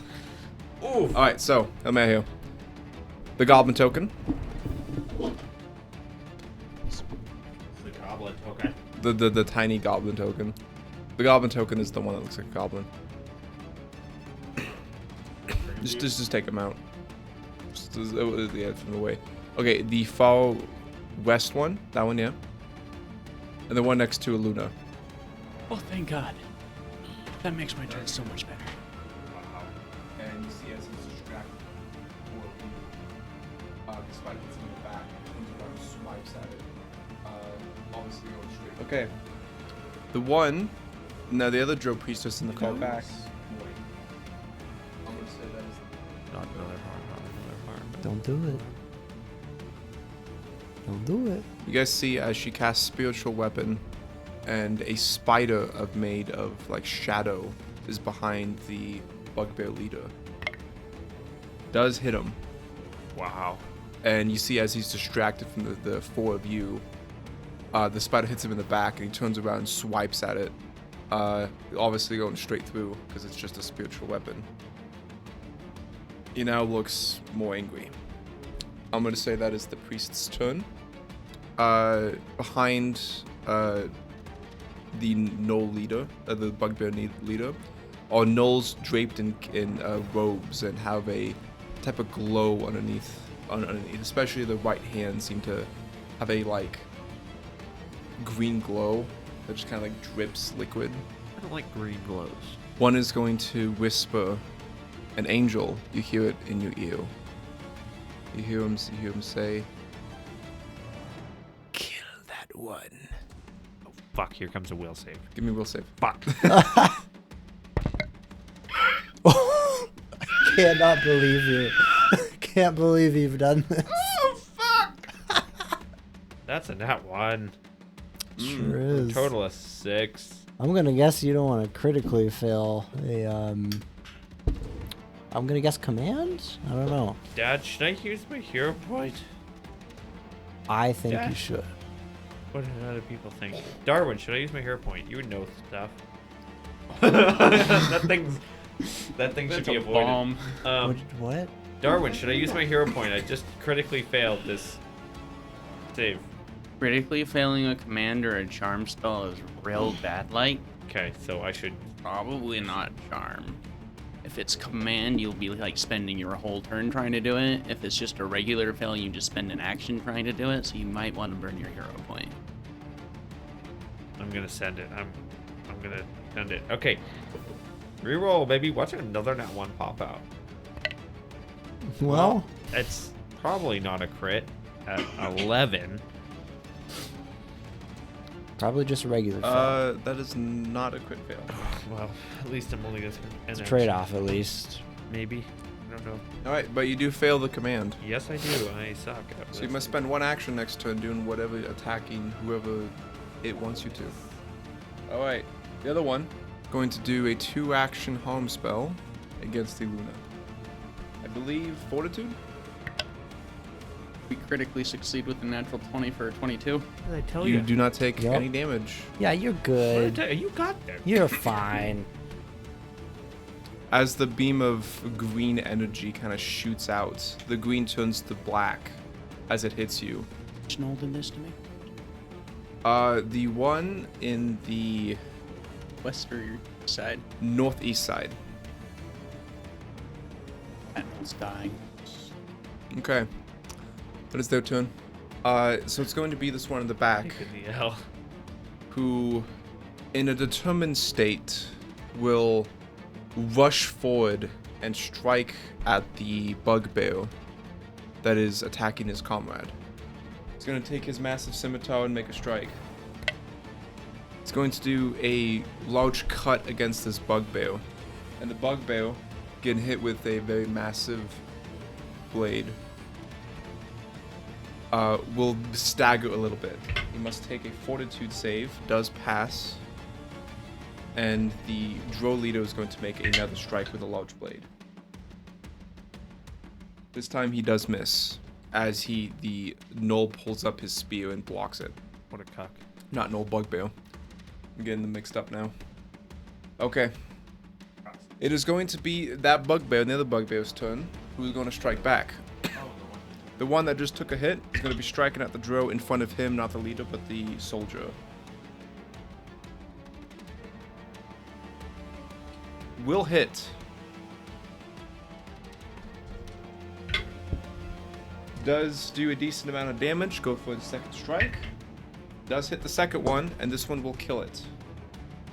Ooh. All right, so I'm at here. The goblin token. The goblet. Okay. The tiny goblin token. The goblin token is the one that looks like a goblin. Just take him out. Yeah, from the way. Okay, the far west one. That one, yeah. And the one next to Iluna. Oh, thank God. That makes my turn so much better. And you see as he's distracted, the spider hits him in the back, comes around, swipes at it, obviously going straight. Okay. The one, no, the other drow priestess in the far back. I'm gonna say that is Not another harm. Not another harm. Don't do it. Don't do it. You guys see as she casts spiritual weapon, and a spider made of like shadow is behind the bugbear leader. Does hit him, Wow. and you see as he's distracted from the 4 of you, the spider hits him in the back, and he turns around and swipes at it. Obviously going straight through because it's just a spiritual weapon. He now looks more angry. I'm gonna say that is the priest's turn. Behind the gnoll leader, the bugbear leader, are gnolls draped in robes and have a type of glow underneath. Especially the right hand seem to have a like green glow that just kind of like drips liquid. I don't like green glows. One is going to whisper an angel. You hear it in your ear. You hear him say, "Kill that one." Oh, fuck, here comes a will save. Give me a will save. Fuck. Cannot believe you. Can't believe you've done this. Oh fuck! That's a nat 1. Sure is. Total of 6. I'm gonna guess you don't want to critically fail a I'm gonna guess command. I don't know. Dad, should I use my hero point? I think Yeah. you should. What do other people think? Darwin, should I use my hero point? You would know stuff. that thing should That's be a avoided. bomb. What? Darwin, should I use my hero point? I just critically failed this save. Critically failing a command or a charm spell is real bad. Like, Okay, so I should. probably not charm. If it's command, you'll be like spending your whole turn trying to do it. If it's just a regular fail, you just spend an action trying to do it. So you might want to burn your hero point. I'm gonna send it. I'm gonna send it. Okay. Reroll, baby. Watch another nat 1 pop out. Well, It's probably not a crit at 11. probably just a regular fail. That is not a crit fail. Well, at least I'm only gonna It's a trade-off, at least. Maybe. I don't know. All right, but you do fail the command. Yes, I do. I suck. At So you this. must spend one action next turn doing whatever, attacking whoever it wants you to. All right, the other one going to do a 2-action harm spell against the Luna. I believe Fortitude. We critically succeed with a natural 20 for a 22. What did I tell You you? do not take Yep. any damage. Yeah, you're What did I good. tell you? You got there. You're fine. As the beam of green energy kind of shoots out, the green turns to black as it hits you. Which Noel did this to me? The one in the Western side. northeast side. That Noel's dying. Okay. That is their turn. So it's going to be this one in the back, Kick in the L. who, in a determined state, will rush forward and strike at the bugbear that is attacking his comrade. He's going to take his massive scimitar and make a strike. He's going to do a large cut against this bugbear, and the bugbear getting hit with a very massive blade will stagger a little bit. He must take a fortitude save, does pass, and the drow leader is going to make another strike with a large blade. This time he does miss, as the gnoll pulls up his spear and blocks it. What a cuck. Not gnoll, bugbear. I'm getting them mixed up now. Okay. It is going to be that bugbear, the other bugbear's turn, who's going to strike back. The one that just took a hit is going to be striking at the drow in front of him, not the leader, but the soldier. Will hit. Does do a decent amount of damage. Go for the second strike. Does hit the second one, and this one will kill it.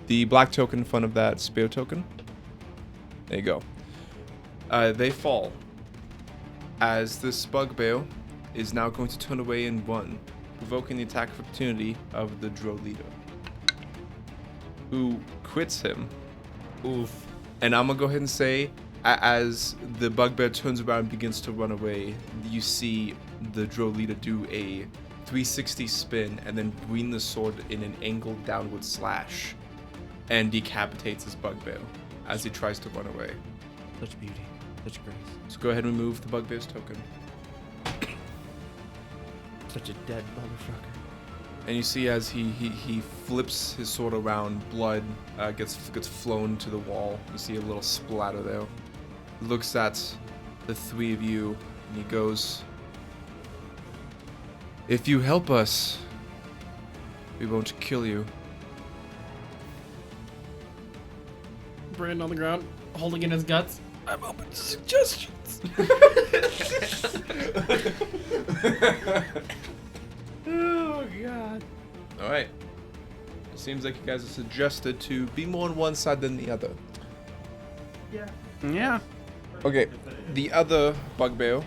The black token in front of that spear token. There you go. They fall. As this bugbear is now going to turn away and run, provoking the attack of opportunity of the drow leader, who quits him. Oof. And I'm gonna go ahead and say, as the bugbear turns around and begins to run away, you see the drow leader do a 360 spin and then bring the sword in an angled downward slash and decapitates his bugbear as he tries to run away. Such beauty. Such grace. So go ahead and remove the bugbear's token. Such a dead motherfucker. And you see as he flips his sword around, blood gets flown to the wall. You see a little splatter there. Looks at the three of you, and he goes, "If you help us, we won't kill you." Brand on the ground, holding in his guts. I'm open to suggestions. Oh, God. All right. It seems like you guys are suggested to be more on one side than the other. Yeah. Okay, the other bugbear.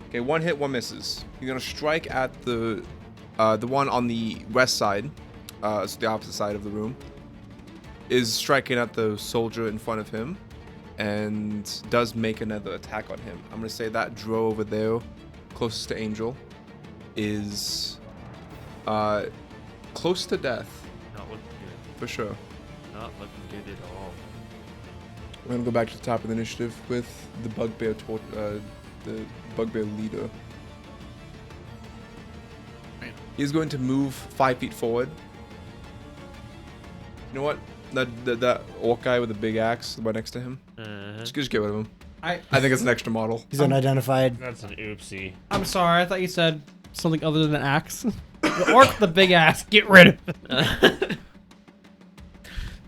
Okay, one hit, one misses. You're gonna strike at the one on the west side, so the opposite side of the room, is striking at the soldier in front of him, and does make another attack on him. I'm gonna say that drow over there, closest to Angel, is close to death, Not looking good. for sure. Not looking good at all. We're gonna go back to the top of the initiative with the bugbear the bugbear leader. He's going to move 5 feet forward. You know what? That orc guy with the big axe right next to him. Just get rid of him. I think it's an extra model. He's unidentified. That's an oopsie. I'm sorry, I thought you said something other than axe. The orc with the big ass, get rid of it.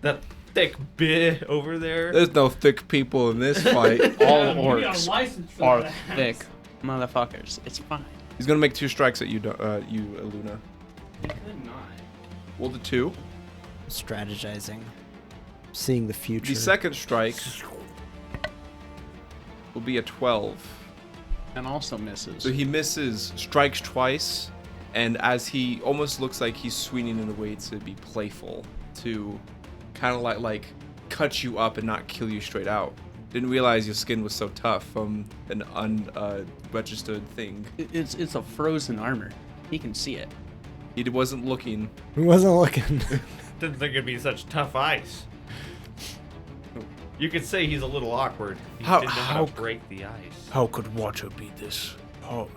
That thick bit over there. There's no thick people in this fight. All Give me a orcs license for are that. thick motherfuckers. It's fine. He's gonna make 2 strikes at you, Luna. Good not. Roll the 2. Strategizing. Seeing the future. The second strike will be a 12. And also misses. So he misses, strikes twice, and as he almost looks like he's swinging in a way to be playful, to kind of like cut you up and not kill you straight out. Didn't realize your skin was so tough from an unregistered thing. It's a frozen armor. He can see it. He wasn't looking. He wasn't looking. Didn't think it'd be such tough ice. You could say he's a little awkward. He How- didn't know how how to c- break the ice. How could water be this hard?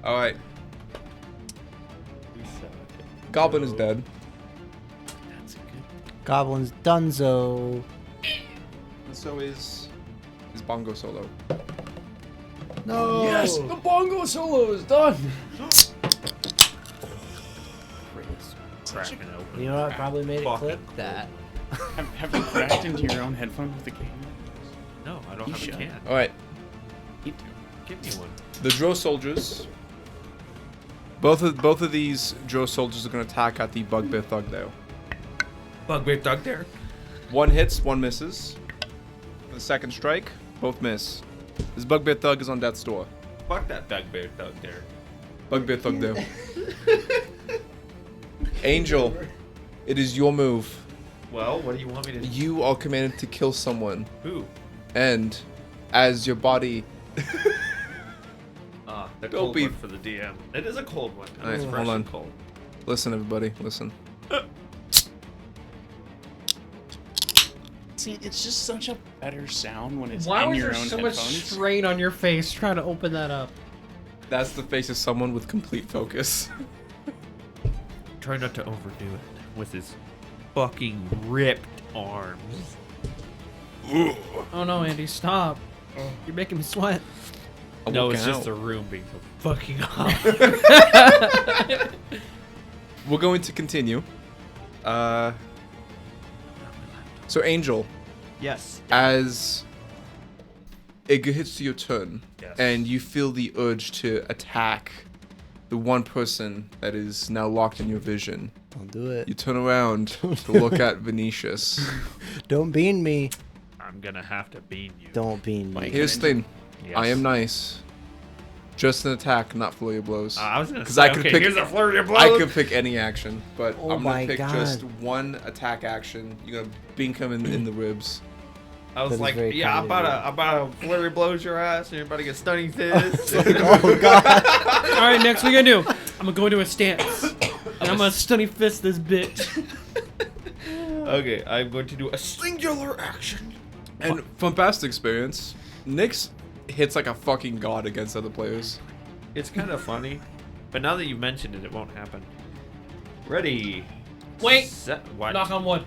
All right, Goblin is dead. That's a good. Goblin's Dunzo. And so is Bongo Solo. No. Yes, the bongo solo is done. Cracking open. You know what? Probably made it Fucking clip cool. that. Have you cracked into your own headphone with the game? No, I don't You have should. a can. All right, Need to. Give me one. the Drow soldiers. Both of these Drow soldiers are going to attack at the Bugbear Thug though. Bugbear Thug there. 1 hits, 1 misses. The second strike, both miss. This Bugbear Thug is on death's door. Fuck that Bugbear Thug there. Bugbear Thug there. Angel, it is your move. Well, what do you want me to do? You are commanded to kill someone, Who? and as your body. The Don't cold be- one for the DM. It is a cold one. Alright, It's hold fresh on. and cold. Listen, everybody, listen. See, it's just such a better sound when it's Why in was your there own so much headphones. strain on your face trying to open that up? That's the face of someone with complete focus. Try not to overdo it with his fucking ripped arms. Oh no, Andy, stop. You're making me sweat. I'm No, walking it's just out. the room being so fucking hot. We're going to continue. So Angel, Yes. as it hits your turn, Yes. and you feel the urge to attack the one person that is now locked in your vision, Don't do it. you turn around to look at Venetius. Don't bean me. I'm gonna have to beam you. Don't bean me. Here's the thing, Yes. I am nice. Just an attack, not flurry of blows. I was gonna 'Cause say, I could okay, pick- here's a flurry of blows. I could pick any action, but Oh I'm my gonna pick God. just one attack action. You're gonna bink him in the ribs. I was That is like, very yeah, kind I'm of about to flurry blows your ass, and you're about to get stunning fist. Oh god. All right, next what we gonna do? I'm gonna go into a stance, and I'm gonna stunning fist this bitch. Okay, I'm going to do a singular action. And from past experience, Nyx hits like a fucking god against other players. It's kind of funny, but now that you mentioned it, it won't happen. Ready? Wait. Set. What? Knock on wood.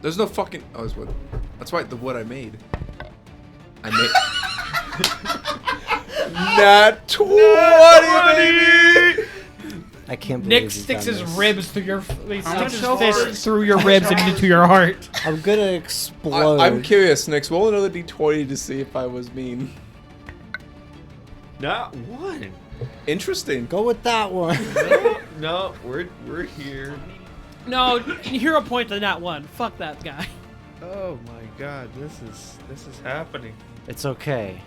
There's no fucking. Oh, it's wood. That's right, the wood I made. I made. Nat 20, baby! I can't believe Nick you've sticks done his this. ribs through your. He much sticks is his hard? fist through your ribs and into your heart. I'm gonna explode. I'm curious, Nyx. Roll another d20 to see if I was mean. Not one. Interesting. Go with that one. No, we're here. No, hero point to that one. Fuck that guy. Oh my god, this is happening. It's okay.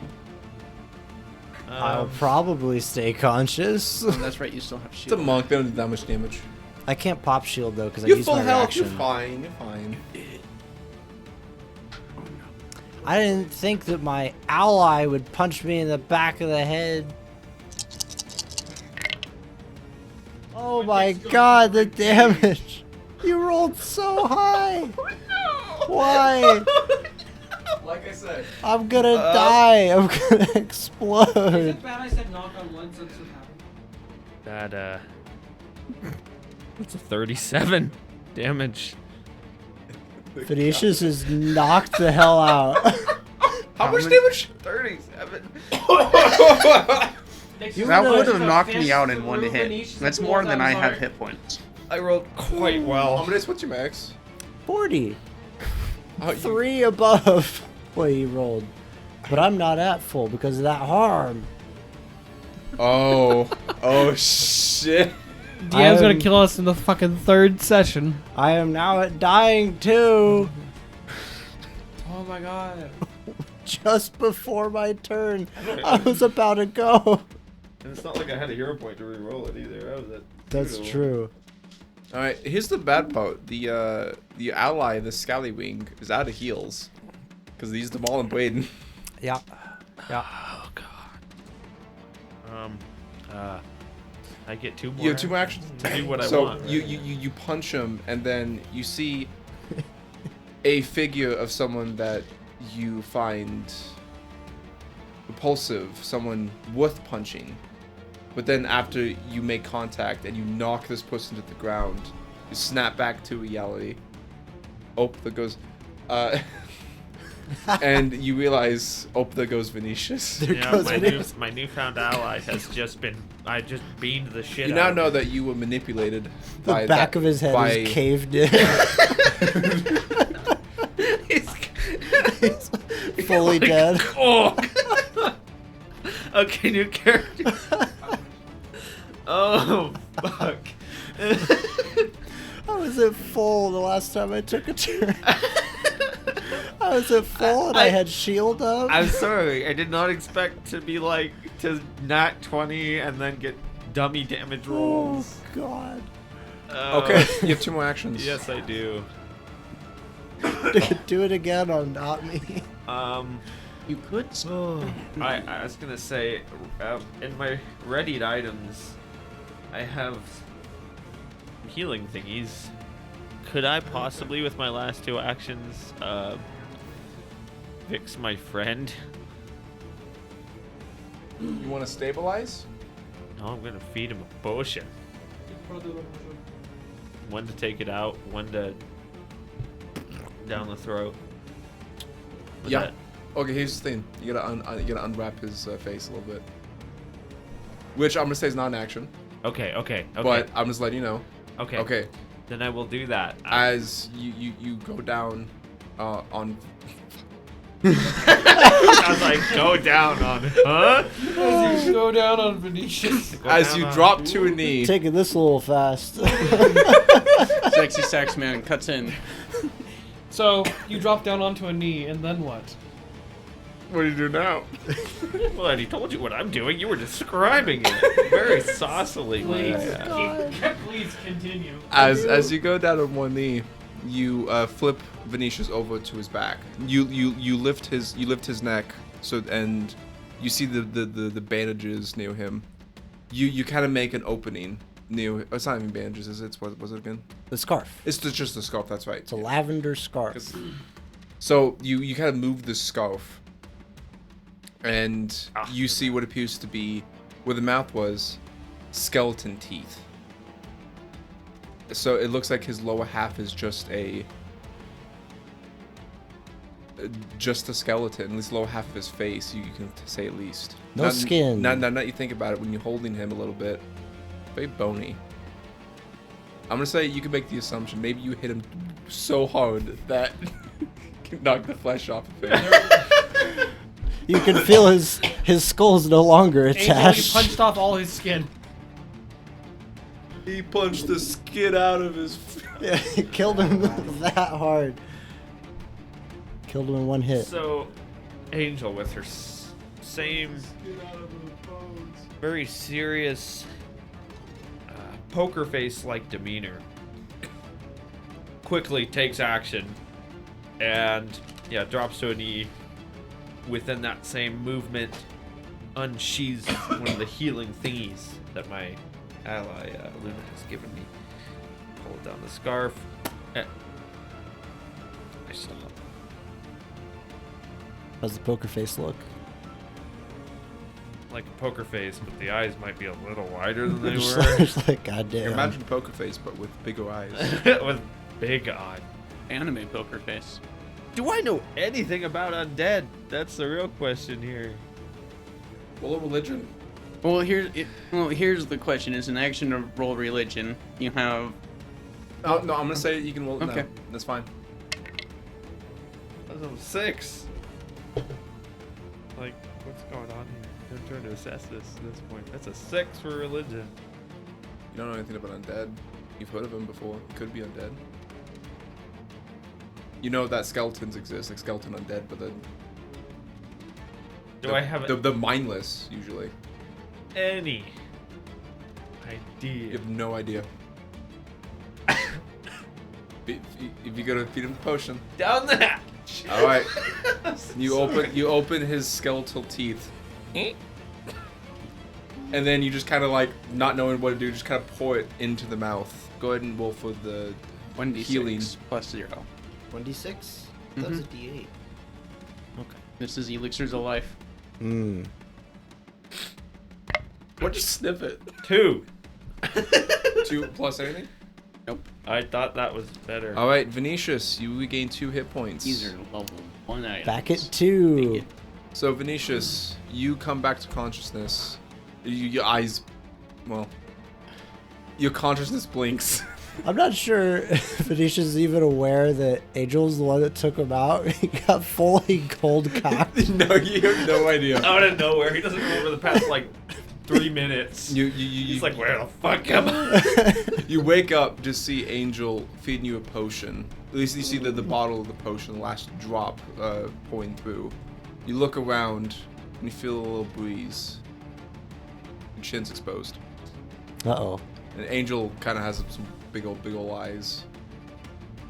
I'll Um, probably stay conscious. Oh, that's right, you still have It's shield. a monk. They don't do that much damage. I can't pop shield though because I You're used full my health. reaction. You're fine. You're fine. I didn't think that my ally would punch me in the back of the head. Oh my god, the damage! You rolled so high! Why? Like I said. I'm gonna die! I'm gonna Is explode! it bad I said knock on wood since it happened? That that's a 37 damage. Venetius is knocked the hell out. How much damage? 37. That would have knocked me out in one hit. That's more than I have hit points. I rolled quite well. Amadeus, what's your max? 40. Oh, you- 3 above what he rolled. But I'm not at full because of that harm. Oh. Oh, shit. DM's gonna I'm- kill us in the fucking third session. I am now at dying too. Oh my god. Just before my turn, I was about to go. And it's not like I had a hero point to re-roll it either. I was at That's true. All right, here's the bad part. The ally, the Scallywing, is out of heals because they used them all in Bladen. Yeah. Yeah. Oh god. I get 2 more. You have 2 more actions to do what I so want. you punch him, and then you see a figure of someone that you find repulsive, someone worth punching. But then after you make contact and you knock this person to the ground, you snap back to reality. Oh, there goes. And you realize, oh, there goes Venetius. There Yeah, goes my, Venetius. my newfound ally has just been. I just beamed the shit You out now of know him. that you were manipulated The by back that, of his head by, is caved in. He's fully dead. Oh! Okay, new character. Oh, fuck. I was at full the last time I took a turn. I was at full and I had shield up. I'm sorry. I did not expect to be like to nat 20 and then get dummy damage Oh rolls. god. Okay, you have 2 more actions. Yes, I do. Do it again on not me. You could. I was gonna say, in my readied items, I have healing thingies. Could I possibly, with my last 2 actions, fix my friend? You want to stabilize? No, I'm gonna feed him a potion. One to take it out, one to down the throat. With Yeah. that- Okay, here's the thing. You gotta unwrap his face a little bit. Which I'm gonna say is not an action, Okay. but I'm just letting you know. Okay. Okay, Then I will do that. as you go down on. I was like, go down on, huh? As you go down on Venetius. Go As down you on- drop to a knee. Taking this a little fast. Sexy sax man cuts in. So you drop down onto a knee, and then what? What do you do now? Well, I already told you what I'm doing. You were describing it very saucily. Please, Yeah. please continue. As you go down on one knee, you flip Venetius over to his back. You lift his neck and you see the bandages near him. You kind of make an opening near. Oh, it's not even bandages, is it? What was it again? The scarf. It's just the scarf. That's right. It's a lavender scarf. So you kind of move the scarf, and you see what appears to be where the mouth was, skeleton teeth. So it looks like his lower half is just a skeleton. At least lower half of his face, you can say at least. No skin. Not you think about it when you're holding him a little bit. Very bony. I'm gonna say you can make the assumption maybe you hit him so hard that can knock the flesh off of him. You can feel his skull's no longer Angel, attached. you punched off all his skin. He punched the skin out of his. Yeah, he killed him that hard. Killed him in one hit. So, Angel with her same very serious poker face like demeanor quickly takes action and drops to a knee. Within that same movement, unsheathes one of the healing thingies that my ally Luna has given me. Pull down the scarf. I stop. How's the poker face look? Like a poker face, but the eyes might be a little wider than they Just were. like, like, goddamn. Imagine poker face, but with bigger eyes. With big eyes. Anime poker face. Do I know anything about undead? That's the real question here. Well, a religion. Well, here's the question: is an action to roll religion? You have Oh no, I'm gonna say you can roll it. Okay. No, that's fine. That's a 6. Like, what's going on here? I'm trying to assess this at this point. That's a 6 for religion. You don't know anything about undead. You've heard of them before. It could be undead. You know that skeletons exist, like skeleton undead, but then Do I have the mindless usually? any You idea? have no idea. If you gotta feed him the potion. Down the hatch. All right. You open his skeletal teeth, and then you just kind of like not knowing what to do, just kind of pour it into the mouth. Go ahead and roll for the 1d6 healing. plus 0. 1d6? That was a d8. Okay. This is elixirs of life. Mmm. What'd you sniff it? 2. 2 plus anything? I thought that was better. All right, Venetius, you regain 2 hit points. These are level 1 items. Back at 2. So Venetius, you come back to consciousness. Your eyes, well, your consciousness blinks. I'm not sure if Venetia's even aware that Angel's the one that took him out. He got fully cold cocked. No, you have no idea. Out of nowhere, he doesn't remember the past like 3 minutes. He's like, where the fuck am I? You wake up to see Angel feeding you a potion. At least you see the bottle of the potion, the last drop pouring through. You look around and you feel a little breeze. Your chin's exposed. Uh-oh. And Angel kind of has some big old eyes.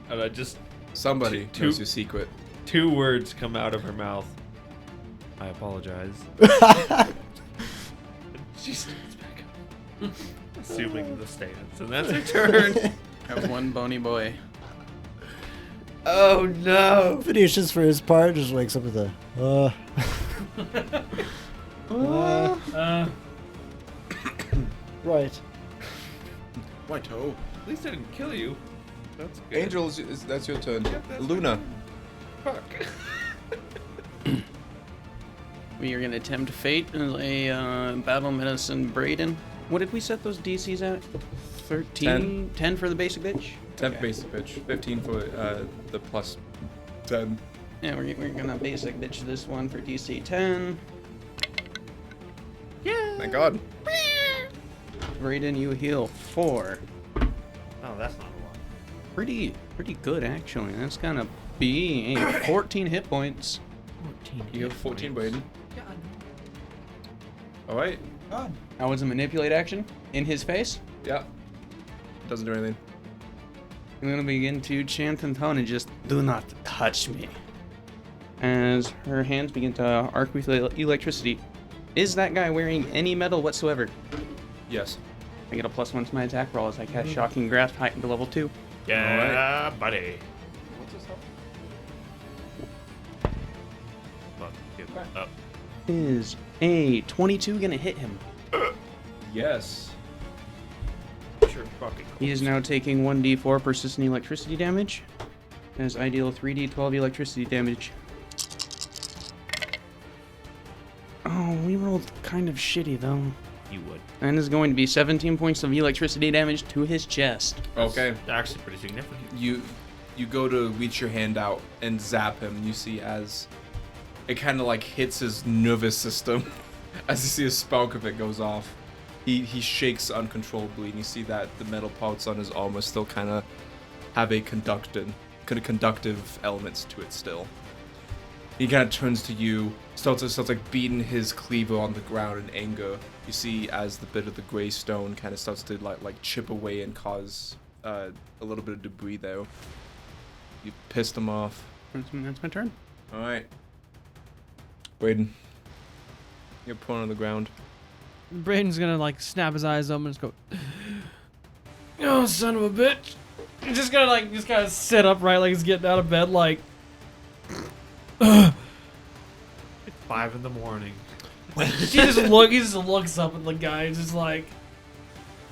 And I just Somebody Two- knows your secret. 2 words come out of her mouth. I apologize. She stands back up, assuming the stance, and that's her turn. Have one bony boy. Oh no! Venetia's, for his part, just wakes up with a, right. White toe. At least I didn't kill you. That's good. Angel, that's your turn. that's Luna. Fuck. We are going to attempt fate as a battle medicine Brayden. What did we set those DCs at? 13? 10 for the basic bitch? 10 Okay. basic pitch. 15 for the plus 10. Yeah, we're going to basic bitch this one for DC 10. Thank God. Brayden, you heal 4. Oh, that's not a lot. Pretty good, actually. That's going to be a 14 hit points. You have 14, Braden. Alright. That was a manipulate action in his face. Yeah. Doesn't do anything. I'm gonna begin to chant and tone and just do not touch me. As her hands begin to arc with electricity. Is that guy wearing any metal whatsoever? Yes. I get a +1 to my attack roll as I cast Shocking Grasp heightened to level 2. Yeah, buddy. What's this help? Fuck, get up. Is a 22 gonna hit him? Yes. Sure, fucking. He is now taking 1d4 persistent electricity damage. As I deal 3d12 electricity damage. Oh, we rolled kind of shitty though. You would. And is going to be 17 points of electricity damage to his chest. Okay. Actually, pretty significant. You go to reach your hand out and zap him. And you see as it kind of like hits his nervous system. As you see a spark of it goes off. He shakes uncontrollably, and you see that the metal parts on his armor still kind of have a conductive elements to it still. He kind of turns to you, starts like beating his cleaver on the ground in anger. You see as the bit of the gray stone kind of starts to like chip away and cause a little bit of debris there. You pissed him off. That's my turn. All right, Braden, you're prone on the ground. Braden's gonna like snap his eyes open and just go, "Oh, son of a bitch!" He's just gonna like just kind of sit upright like he's getting out of bed, like. It's 5 in the morning. He just looks up at the guy, just like,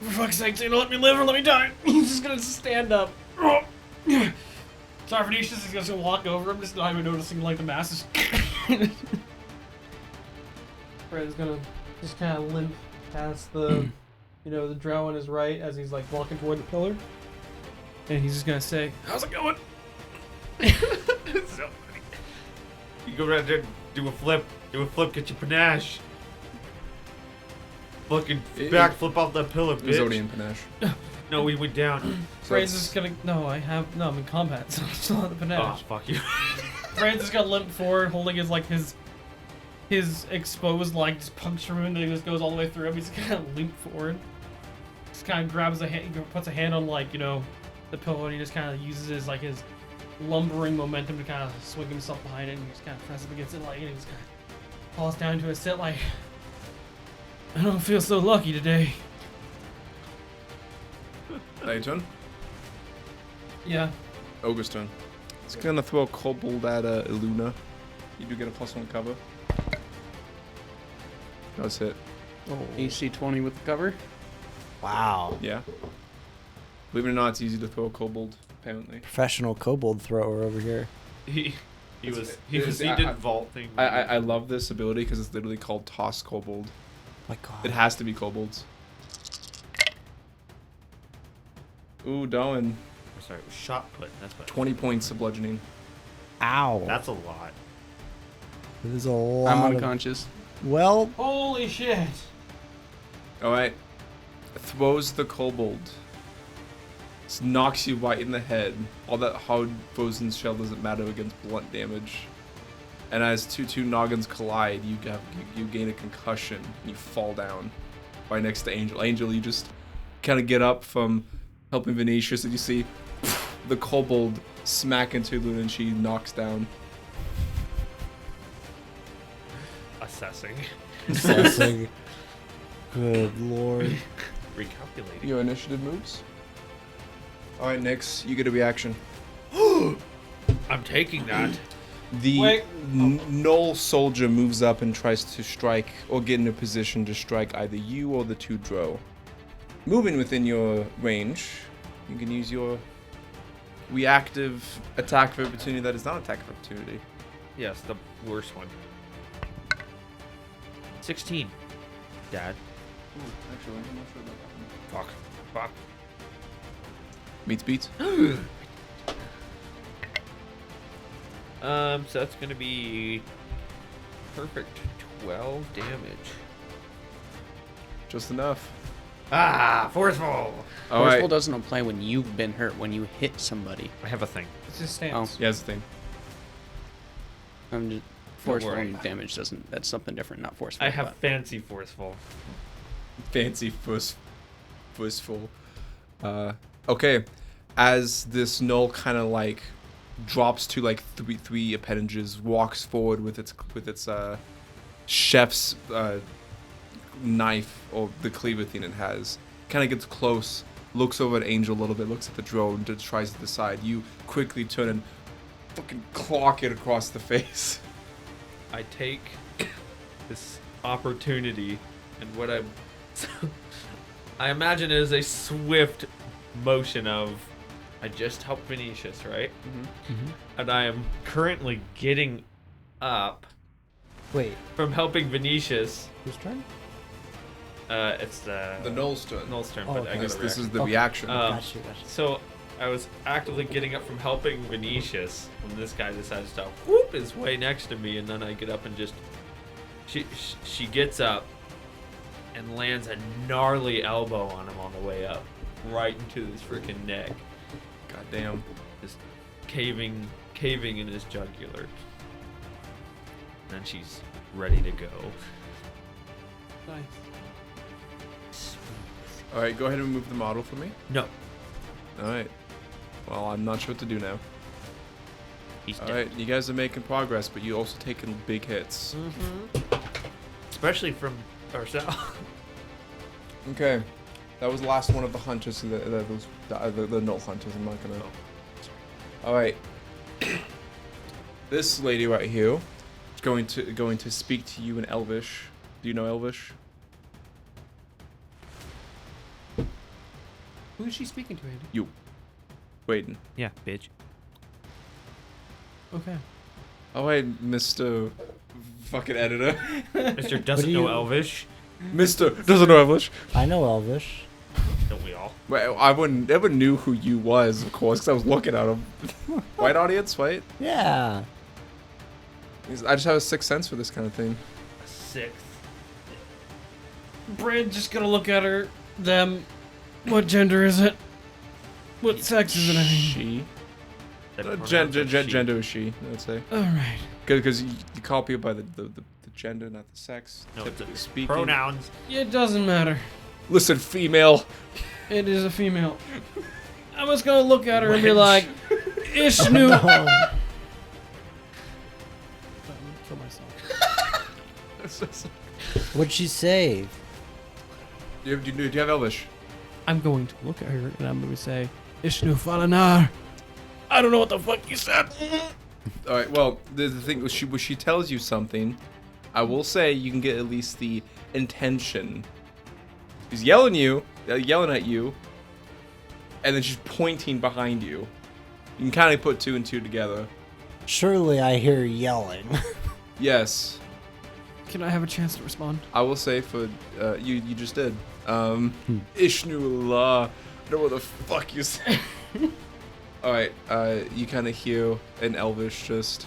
for fuck's sake, you let me live or let me die. He's just gonna stand up. Sorry, Venetius is just gonna walk over him, just not even noticing like the masses. Fred is gonna just kind of limp past the, the drow on his right as he's like walking toward the pillar, and he's just gonna say, "How's it going?" It's so funny. You go around there, do a flip, get your panache. Fucking backflip off that pillar, bitch. Zodian panache. No, we went down. Fred's just gonna, I'm in combat, so I'm still on the Oh, panache. fuck you. Fred's just gonna limp forward, holding his exposed like just puncture wound that he just goes all the way through him. He's gonna limp forward. Just kind of grabs puts a hand on the pillow, and he just kind of uses his lumbering momentum to kind of swing himself behind it, and he just kind of presses up against it, and he just kind of falls down into a sit like, I don't feel so lucky today. Layton? Yeah. Augustin. It's gonna throw a kobold at Iluna. You do get a +1 cover. That's it. AC 20 with the cover. Wow. Yeah. Believe it or not, it's easy to throw a kobold, apparently. Professional kobold thrower over here. He did vault thing. I love this ability because it's literally called Toss Kobold. My God. It has to be kobolds. Ooh, Darwin. Sorry, it was shot put. That's what. 20 points of bludgeoning. Ow. That's a lot. It is a lot. I'm of- unconscious. Well, Holy shit. Alright. Throws the kobold. Knocks you right in the head. All that hard frozen shell doesn't matter against blunt damage. And as two noggins collide, you gain a concussion and you fall down right next to Angel. Angel, you just kind of get up from helping Venetius and you see the kobold smack into Luna and she knocks down. Assessing. assessing. Good lord. Recalculating. Your initiative moves. Alright, Nyx, you get a reaction. I'm taking that. The Wait. Null soldier moves up and tries to strike or get in a position to strike either you or the 2 drow. Moving within your range, you can use your reactive attack of opportunity that is not attack of opportunity. Yes, the worst one. 16. Dad. Actually, I'm not sure about that one. Fuck. Meets beats. So that's gonna be perfect 12 damage. Just enough. Ah, forceful. Forceful Alright. doesn't apply when you've been hurt, when you hit somebody. I have a thing. It's his stance. Yeah, that's the thing. I'm just, forceful worry. damage doesn't, that's something different, not forceful. I have but- fancy forceful. Fancy forceful. Okay. As this Null kind of drops to three appendages, walks forward with its chef's knife or the cleaver thing it has, kind of gets close, looks over at Angel a little bit, looks at the drone, just tries to decide. You quickly turn and fucking clock it across the face. I take this opportunity and what I imagine it is a swift motion of I just helped Venetius, right? And I am currently getting up Wait, from helping Venetius. whose turn? It's the Null's turn. Null's turn, Oh, but okay. I got a This is reaction. the reaction. Gotcha. So I was actively getting up from helping Venetius when this guy decides to whoop his way next to me, and then I get up and just she gets up and lands a gnarly elbow on him on the way up, right into his freaking neck, God damn. just caving in his jugular. And then she's ready to go. Nice. Alright, go ahead and remove the model for me. No, Alright. Well, I'm not sure what to do now. he's dead. Alright, you guys are making progress, but you also taking big hits. Especially from ourselves. Okay, that was the last one of the hunters. The null hunters. I'm not gonna. All right. This lady right here is going to speak to you in Elvish. Do you know Elvish? Who is she speaking to, Andy? You. Waden. Yeah, bitch. Okay. Oh wait, Mr. Fucking editor. Mr. doesn't do know you- Elvish. Mr. doesn't know Elvish. I know Elvish. Don't we all? Well, I never knew who you was, of course, because I was looking at him. White audience, white. Yeah. I just have a sixth sense for this kind of thing. A sixth. Brand's just gonna look at her. Them. What gender is it? What sex is it? I mean. She. Gender is she, I would say. All right. Because you call people by the gender, not the sex. No, it's typically a speaking. pronouns. It doesn't matter. Listen, female. It is a female. I'm just gonna look at her and be like, Ishnu. Kill myself. What'd she say? Do you have Elvish? I'm going to look at her and I'm going to say, Ishnu Falanar. I don't know what the fuck you said. All right. Well, the thing was, she tells you something. I will say you can get at least the intention. She's yelling at you, and then she's pointing behind you. You can kind of put two and two together. Surely I hear yelling. Yes, Can I have a chance to respond? I will say for you just did. Ishnu Allah. I don't know what the fuck you said. All right. You kind of hear an Elvish just.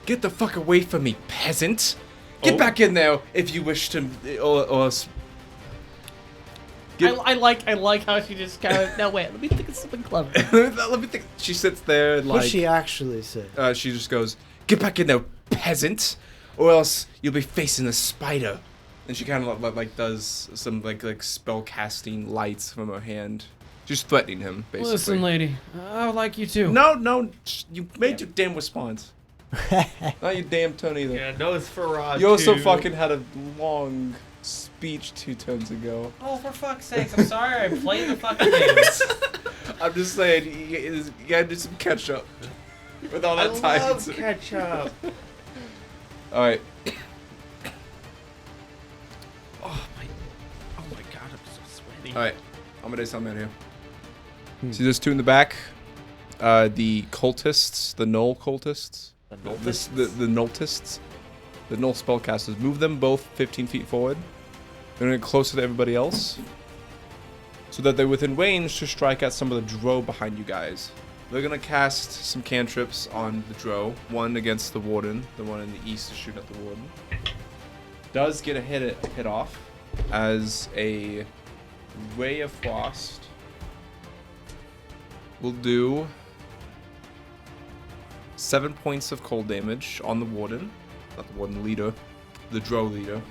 Get the fuck away from me, peasant! Get back in there if you wish to, or I like how she just kind of. No, wait, let me think of something clever. Let me think. She sits there and What'd like she actually say? she just goes, "Get back in there, peasant, or else you'll be facing a spider." And she kind of like does some like spell casting lights from her hand. She's threatening him, basically. Listen, lady, I would like you too. No, you made your damn response. Not your damn turn either. Yeah, no, it's for You also fucking had a long speech 2 turns ago. Oh, for fuck's sakes, I'm sorry I played the fucking games. I'm just saying, you gotta do some catch up with all that time. love ketchup. All right. Oh my god, I'm so sweaty. All right, I'm gonna do something here. See those two in the back? The cultists, the null cultists. The The nulltists. The null spellcasters. Move them both 15 feet forward. They're gonna get closer to everybody else, so that they're within range to strike at some of the drow behind you guys. They're gonna cast some cantrips on the drow. One against the warden. The one in the east is shooting at the warden. Does get a hit off as a ray of frost. Will do 7 points of cold damage on the warden. Not the warden, leader. The drow leader.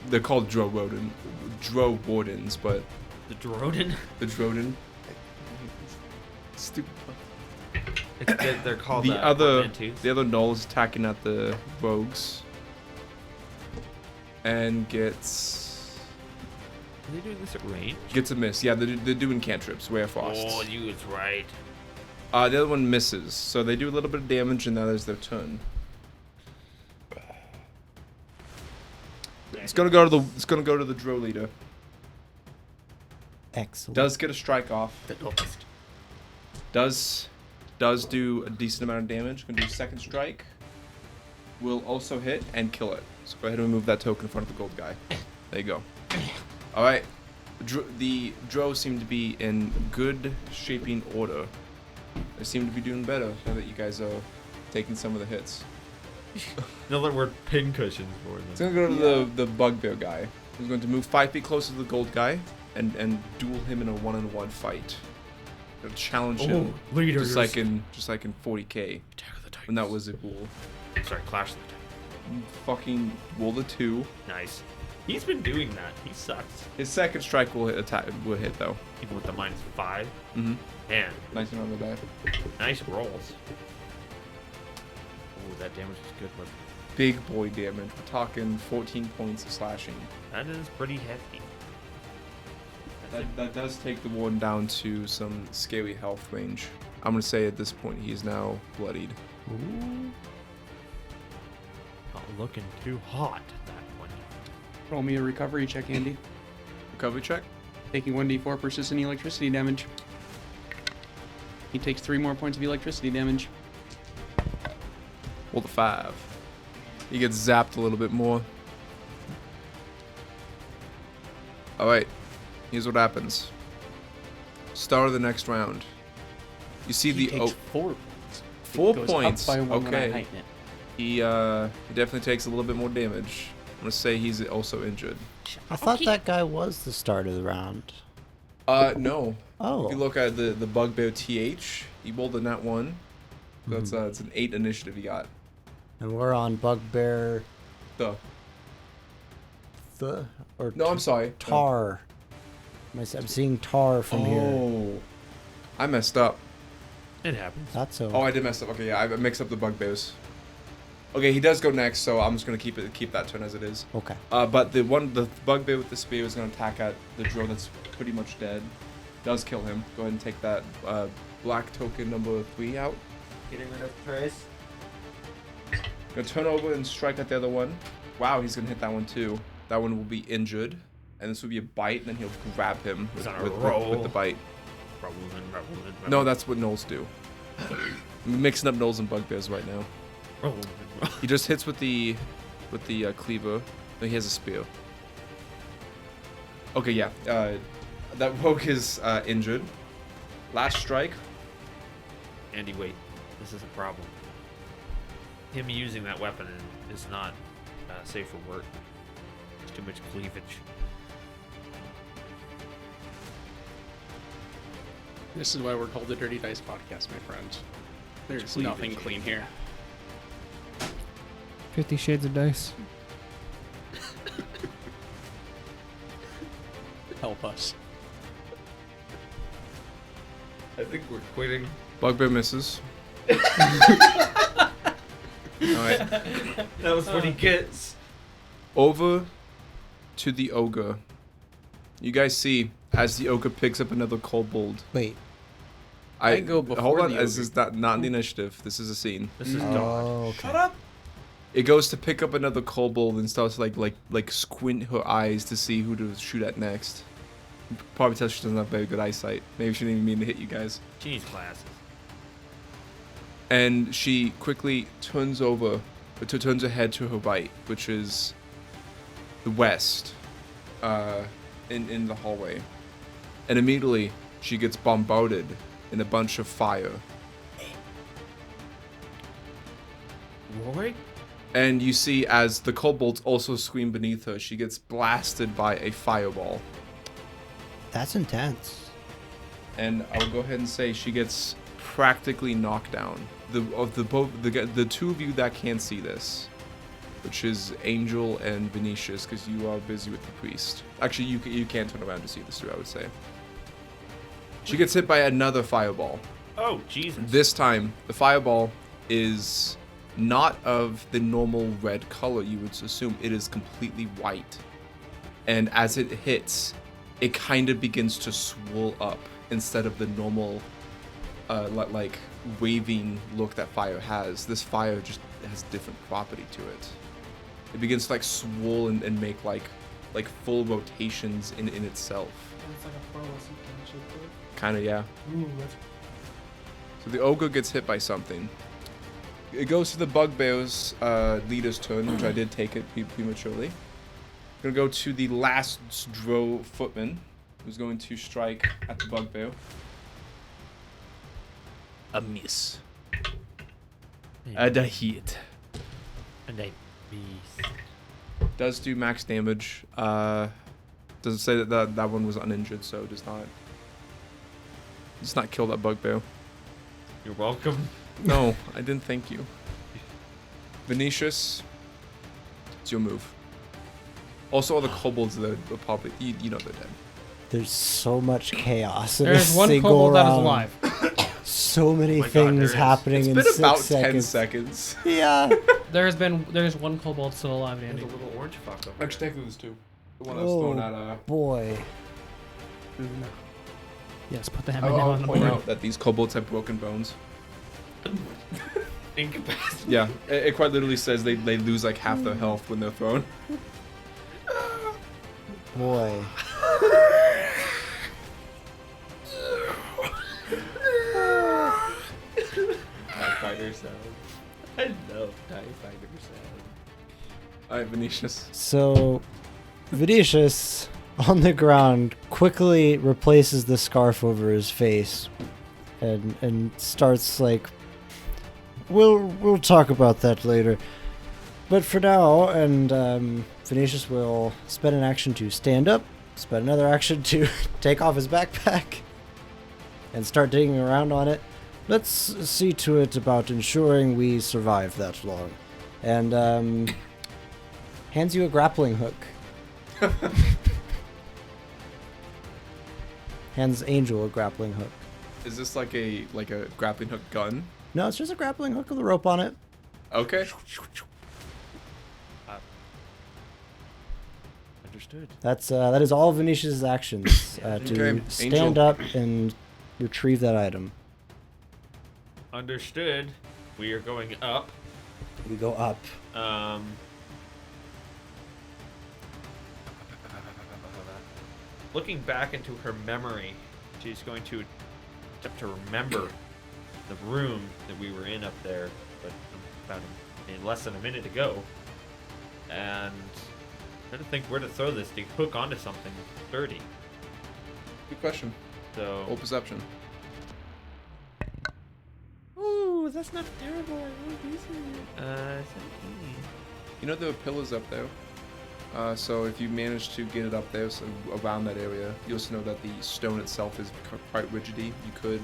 They're called drow wardens, but The Droden. the droden. Stupid. They're called The other portmanteaus. null is attacking at the rogues. And gets Are they doing this at range? a miss. Yeah, they're doing cantrips. Ray of frost. Oh, you was right. The other one misses, so they do a little bit of damage, and that is their turn. It's gonna go to the drow leader. Excellent. Does get a strike off. The dopest. Does do a decent amount of damage. Gonna do second strike. Will also hit and kill it. So go ahead and remove that token in front of the gold guy. There you go. All right. The drow seem to be in good shaping order. They seem to be doing better now that you guys are taking some of the hits. Now that we're pin cushions for them. It's gonna go to the bugbear guy. He's going to move 5 feet closer to the gold guy and duel him in a 1-on-1 fight. Gonna challenge him, leaders. just like in 40k Attack of the Titans. when that was it. Wool. Sorry, Clash of the Titans. Fucking roll the 2. Nice. He's been doing that. He sucks. His second strike will hit though. Even with the -5. Mm-hmm. Man, 19 on the die. nice rolls. Oh, that damage is good. But big boy damage. We're talking 14 points of slashing. That is pretty hefty. That does take the warden down to some scary health range. I'm gonna say at this point he is now bloodied. Ooh. Not looking too hot at that point. Roll me a recovery check, Andy. Recovery check. Taking 1d4 persistent electricity damage. He takes 3 more points of electricity damage. Roll the 5. He gets zapped a little bit more. Alright, here's what happens. Start of the next round. You see He the takes 4 points. 4 Goes points. Up by 1 when I Okay. heighten it. He definitely takes a little bit more damage. I'm gonna say he's also injured. I thought that guy was the start of the round. No. Oh. If you look at the bugbear TH, he rolled a nat 1. So Mm-hmm. it's an 8 initiative he got. And we're on Bugbear The or No, I'm sorry. Tar. I'm seeing Tar from here. Oh. I messed up. It happens. That's so. Oh, I did mess up. Okay, yeah, I mixed up the bugbears. Okay, he does go next, so I'm just gonna keep that turn as it is. Okay. But the bugbear with the spear is gonna attack at the drow that's pretty much dead. Does kill him. Go ahead and take that black token number 3 out. Getting rid of Trace. Gonna turn over and strike at the other one. Wow, he's gonna hit that one too. That one will be injured, and this will be a bite, and then he'll grab him with the bite. Rolling. No, that's what gnolls do. I'm mixing up gnolls and bugbears right now. Rolling. He just hits with the cleaver. No, he has a spear. Okay, yeah. That rogue is injured. Last strike. Andy, wait. This is a problem. Him using that weapon is not safe for work. There's too much cleavage. This is why we're called the Dirty Dice Podcast, my friends. There's cleavage. nothing clean here. 50 Shades of Dice. Help us. I think we're quitting. Bugbear misses. Alright. That was what he gets. Over to the ogre. You guys see as the ogre picks up another kobold. Wait. I go before hold on, the this ogre. is not in the initiative. This is a scene. This is dark. Oh, okay. up! It goes to pick up another kobold and starts like squint her eyes to see who to shoot at next. Probably tells she doesn't have very good eyesight. Maybe she didn't even mean to hit you guys. She needs glasses. And she quickly turns her head to her right, which is the west, in the hallway. And immediately she gets bombarded in a bunch of fire. Roy? And you see as the kobolds also scream beneath her, she gets blasted by a fireball. That's intense. And I'll go ahead and say she gets practically knocked down. The two of you that can see this, which is Angel and Venetius, because you are busy with the priest. Actually, you can turn around to see this too, I would say. She gets hit by another fireball. Oh, Jesus. This time, the fireball is not of the normal red color you would assume. It is completely white. And as it hits, it kind of begins to swirl up instead of the normal like waving look that fire has. This fire just has different property to it. It begins to like swirl and make like full rotations in itself. It's like a fluorescent shape to it. Kind of, yeah. Ooh, that's So the ogre gets hit by something. It goes to the bugbear's leader's turn, which I did take it prematurely. Gonna go to the last drow footman, who's going to strike at the bugbear. A miss. And a hit. And a beast. Does do max damage. Doesn't say that one was uninjured, so does not kill that bugbear. You're welcome. No, I didn't thank you. Venetius, it's your move. Also, all the kobolds that are probably, you know they're dead. There's so much chaos in There's a one single kobold that is round. alive. so many my God, there things is. happening It's in been 6 about seconds. 10 seconds. Yeah. There's one kobold still alive, There's Andy. a little orange fuck up there. Actually, technically, there's two. The one I was throwing at. Boy. Yes, put the I hammer down will on the point board. out that these kobolds have broken bones. Incapacitated. Yeah, it quite literally says they lose like half their health when they're thrown. Boy. TIE fighter sound. I love TIE fighter sound. Alright, Venetius. So, Venetius, on the ground, quickly replaces the scarf over his face and starts like, we'll talk about that later. But for now, and Venetius will spend an action to stand up, spend another action to take off his backpack, and start digging around on it. Let's see to it about ensuring we survive that long. And hands you a grappling hook. Hands Angel a grappling hook. Is this like a grappling hook gun? No, it's just a grappling hook with a rope on it. Okay. Understood. That is all of Venetia's actions to Okay, stand Angel. up and retrieve that item. Understood. We are going up. We go up. Looking back into her memory, she's going to attempt to remember the room that we were in up there, but about less than a minute ago. And trying to think where to throw this to hook onto something sturdy. Good question. So, Roll perception. ooh, that's not terrible. I rolled decent. 17. You know there are pillars up there. So if you manage to get it up there, so around that area, you also know that the stone itself is quite rigidy. You could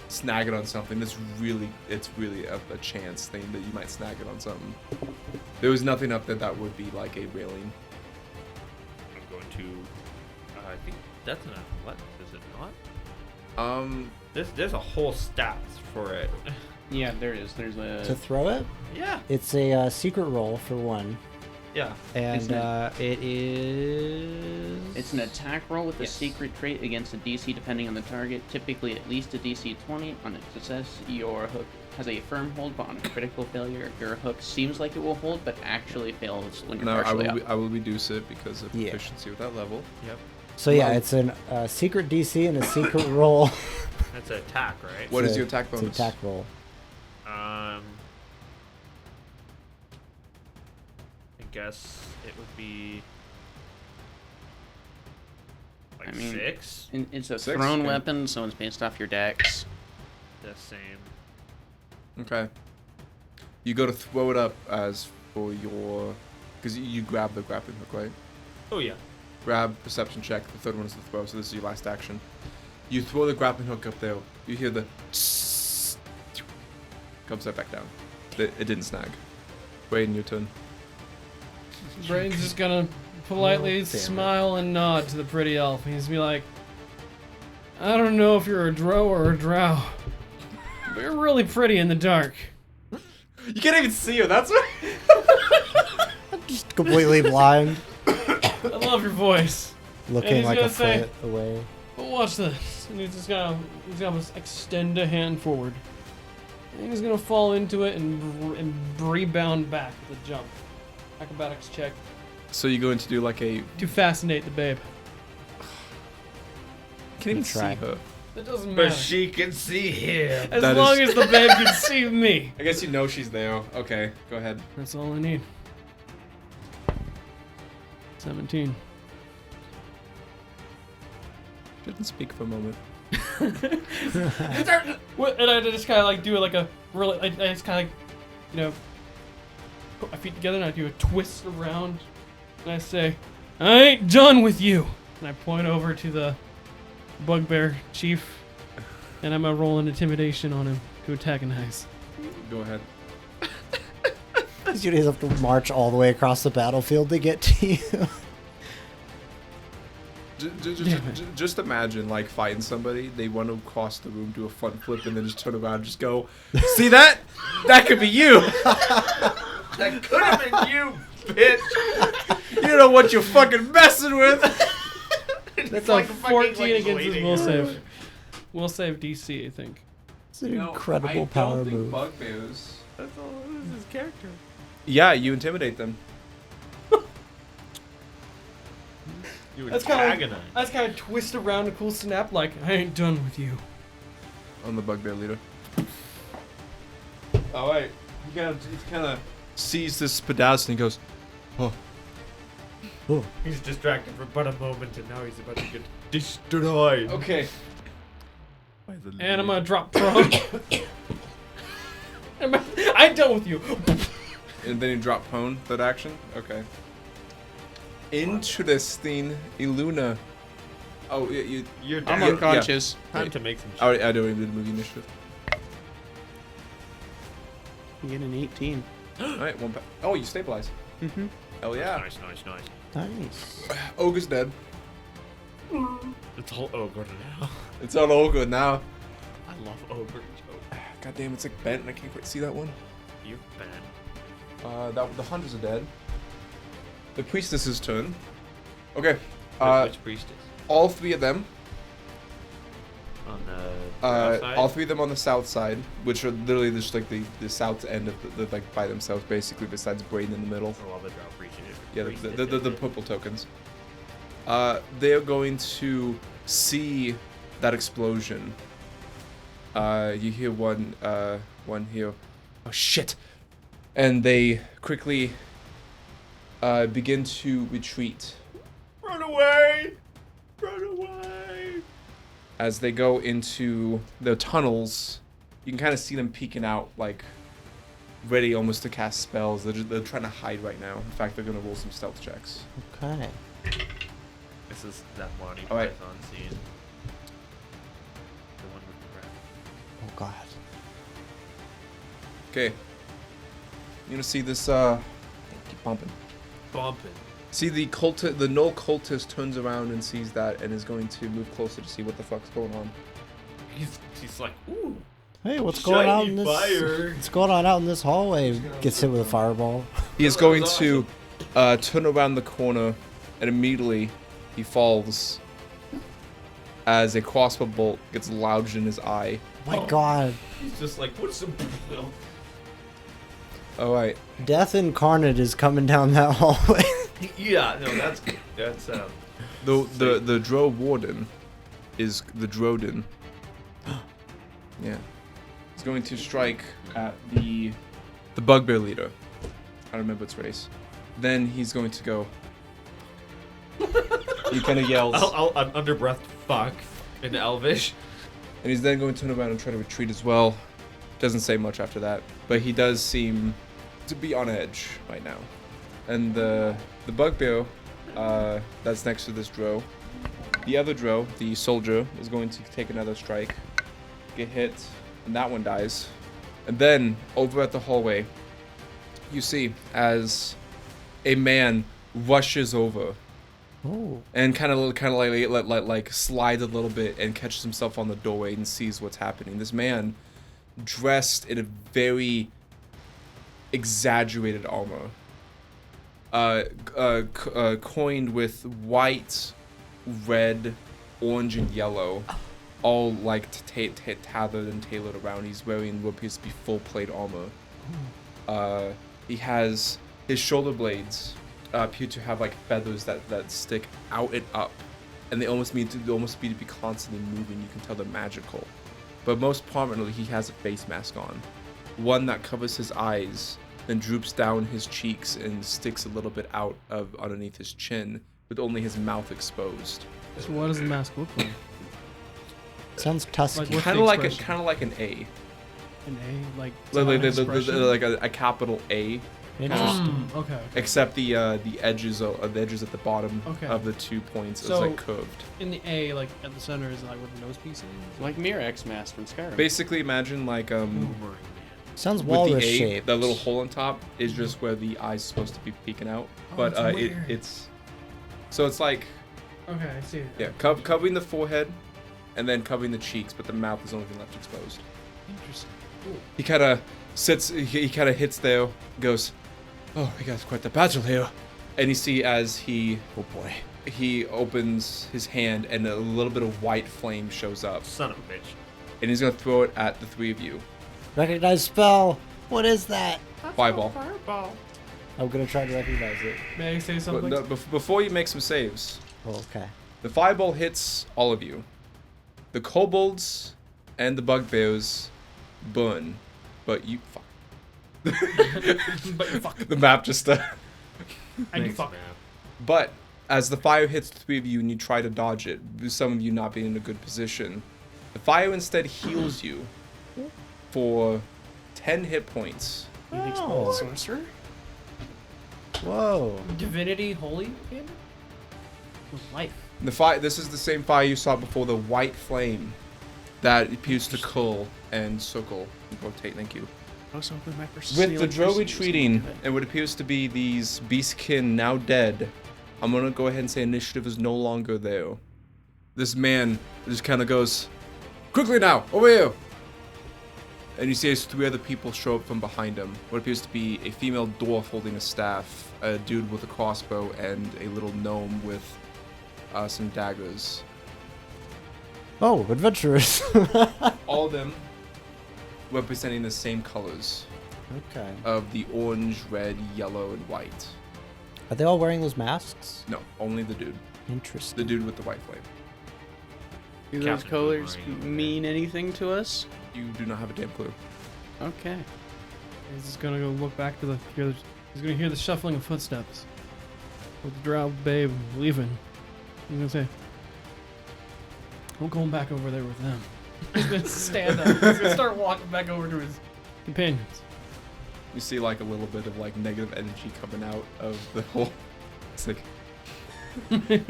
snag it on something. It's really a chance thing that you might snag it on something. There was nothing up there that would be like a railing. I'm going to. I think that's an athletic, is it not? There's a whole stats for it. Yeah, there is. There's To a. throw it, Yeah. it's a secret roll for one, Yeah. and Isn't it is. It's an attack roll with a Yes. secret trait against a DC depending on the target. Typically at least a DC 20. On a success, your hook has a firm hold, but on a critical failure, your hook seems like it will hold, but actually fails when you're No, partially up. I will reduce it because of Yeah. efficiency with that level. Yep. So yeah, Well- it's a secret DC and a secret roll. That's an attack, right? What It's is a- your attack It's an bonus? attack roll. I guess it would be like I mean, 6. It's a 6? thrown Okay. weapon, so it's based off your dex. The same. Okay. You go to throw it up as for your, because you grab the grappling hook, right? Oh yeah. Grab, perception check. The third one is the throw, so this is your last action. You throw the grappling hook up there. You hear the comes right back down. It didn't snag. Wade, your turn. Brain's just gonna politely Oh, damn it. smile and nod to the pretty elf. He's be like, I don't know if you're a drow or a drow, but you're really pretty in the dark. You can't even see her. That's what. Just completely blind, I love your voice. looking he's like a gonna say- foot away. But watch this. And he's gonna extend a hand forward. And he's gonna fall into it and rebound back with a jump. Acrobatics check So you're going to do like a. to fascinate the babe. Can't even Try. see her. That doesn't matter. But she can see him. As That long is- as the babe can see me. I guess you know she's there. Okay, go ahead. That's all I need. 17. Didn't speak for a moment. What? And I just kind of like do it like a really. I just kind of like, you know, put my feet together and I do a twist around, and I say, "I ain't done with you." And I point over to the bugbear chief, and I'm gonna roll an intimidation on him to antagonize. Go ahead. You guys have to march all the way across the battlefield to get to you. Just imagine like fighting somebody. They want to cross the room, do a front flip, and then just turn around and just go, "See that? That could be you." That could have been you, bitch. You know what you're fucking messing with. That's a 14 against his will save. Will save DC, I think. It's an incredible power move. Bugbears. That's all. This is his character. Yeah, you intimidate them. You That's kind of twist around a cool snap, like I ain't done with you. I'm the bugbear leader. All right, he kind of sees this spadass and he goes, "Oh, He's distracted for but a moment, and now he's about to get destroyed. okay." And I'm gonna drop prone. I ain't done with you. And then you drop prone. That action. Okay. Interesting, Iluna. Oh, You're I'm done. unconscious. Time to make some. I don't even do the movie initiative. You get an 18. All right, one. Oh, you stabilize. Mm-hmm. Hell yeah. Nice. Nice. Ogre's dead. It's all ogre now. It's all ogre now. I love ogre. God damn, it's like bent, and I can't quite see that one. You're banned. The hunters are dead. The priestess's turn. Okay. Which priestess? All three of them. On the side? All three of them on the south side, which are literally just like the south end of the like by themselves, basically. Besides Braden in the middle. For all the drow priestess. Yeah, the purple tokens. They are going to see that explosion. You hear one here. Oh shit! And they quickly begin to retreat. Run away! Run away! As they go into the tunnels, you can kind of see them peeking out, like ready almost to cast spells. They're trying to hide right now. In fact, they're gonna roll some stealth checks. Okay. This is that Monty All right. Python scene. The one with the rat. Oh god. Okay. You're gonna see this. Keep bumping. Bumping. See the null cultist turns around and sees that and is going to move closer to see what the fuck's going on. He's like, ooh. Hey, what's going on in this? Fire. What's going on out in this hallway? Gets hit with a fireball. He is going to turn around the corner and immediately he falls as a crossbow bolt gets lodged in his eye. My god. He's just like, what's the All right. Death incarnate is coming down that hallway. Yeah, no, that's good. That's The drow warden is the Drodin. Yeah. He's going to strike at the bugbear leader. I don't remember its race. Then he's going to go. He kind of yells. I'll under breath fuck in Elvish. And he's then going to turn around and try to retreat as well. Doesn't say much after that, but he does seem to be on edge right now. And the bugbear that's next to this drow, the other drow, the soldier, is going to take another strike, get hit, and that one dies. And then over at the hallway, you see as a man rushes over. Oh. And kind of like slides a little bit and catches himself on the doorway and sees what's happening. This man, dressed in a very exaggerated armor, coined with white, red, orange, and yellow, all like tethered and tailored around. He's wearing what appears to be full plate armor. He has his shoulder blades. Appear to have like feathers that stick out and up, and they almost be to be constantly moving. You can tell they're magical, but most prominently he has a face mask on, one that covers his eyes, then droops down his cheeks and sticks a little bit out of underneath his chin, with only his mouth exposed. So what does the mask look like? Sounds tusky. Like what- Kind of like an A, An A, like like a capital A. Interesting. Okay. Except the edges at the bottom Okay. of the 2 points is So- like curved. In the A, like at the center, is like where the nose piece is. Like Mirex's mask from Skyrim. Basically, imagine like Sounds with walrus the A, shaped. that little hole on top is just where the eye's supposed to be peeking out. Oh, But it's weird. it's so it's like Okay, I see. Yeah, covering the forehead, and then covering the cheeks, but the mouth is the only thing left exposed. Interesting. Cool. He kind of sits, he kind of hits there, goes, "Oh, we got quite the battle here." And you see as he opens his hand and a little bit of white flame shows up. Son of a bitch. And he's going to throw it at the three of you. Recognize spell. What is that? Fireball. I'm gonna try to recognize it. May I say But something? no, before you make some saves, Oh, okay. the fireball hits all of you. The kobolds and the bugbears burn, but you fuck. But fuck. The map just I do Thanks, fuck. man. But as the fire hits the three of you and you try to dodge it, some of you not being in a good position, the fire instead heals you for 10 hit points. Oh. Sorcerer? Whoa. Divinity holy hand? With life. The fire. This is the same fire you saw before. The white flame that appears to curl and circle and rotate. Thank you. Also, with my With the drow retreating and what appears to be these beastkin now dead, I'm gonna go ahead and say initiative is no longer there. This man just kind of goes, "Quickly now, over here!" And you see as three other people show up from behind him. What appears to be a female dwarf holding a staff, a dude with a crossbow, and a little gnome with some daggers. Oh, adventurers. All of them representing the same colors Okay. of the orange, red, yellow, and white. Are they all wearing those masks? No, only the dude. Interesting. The dude with the white flame. Do those Captain colors Boomerang over there. mean anything to us? You do not have a damn clue. Okay. He's just gonna go look back to he's gonna hear the shuffling of footsteps. With the drow babe leaving. He's gonna say, "I'm going back over there with them." He's gonna stand up. He's gonna start walking back over to his companions. You see like a little bit of like negative energy coming out of the whole. It's like you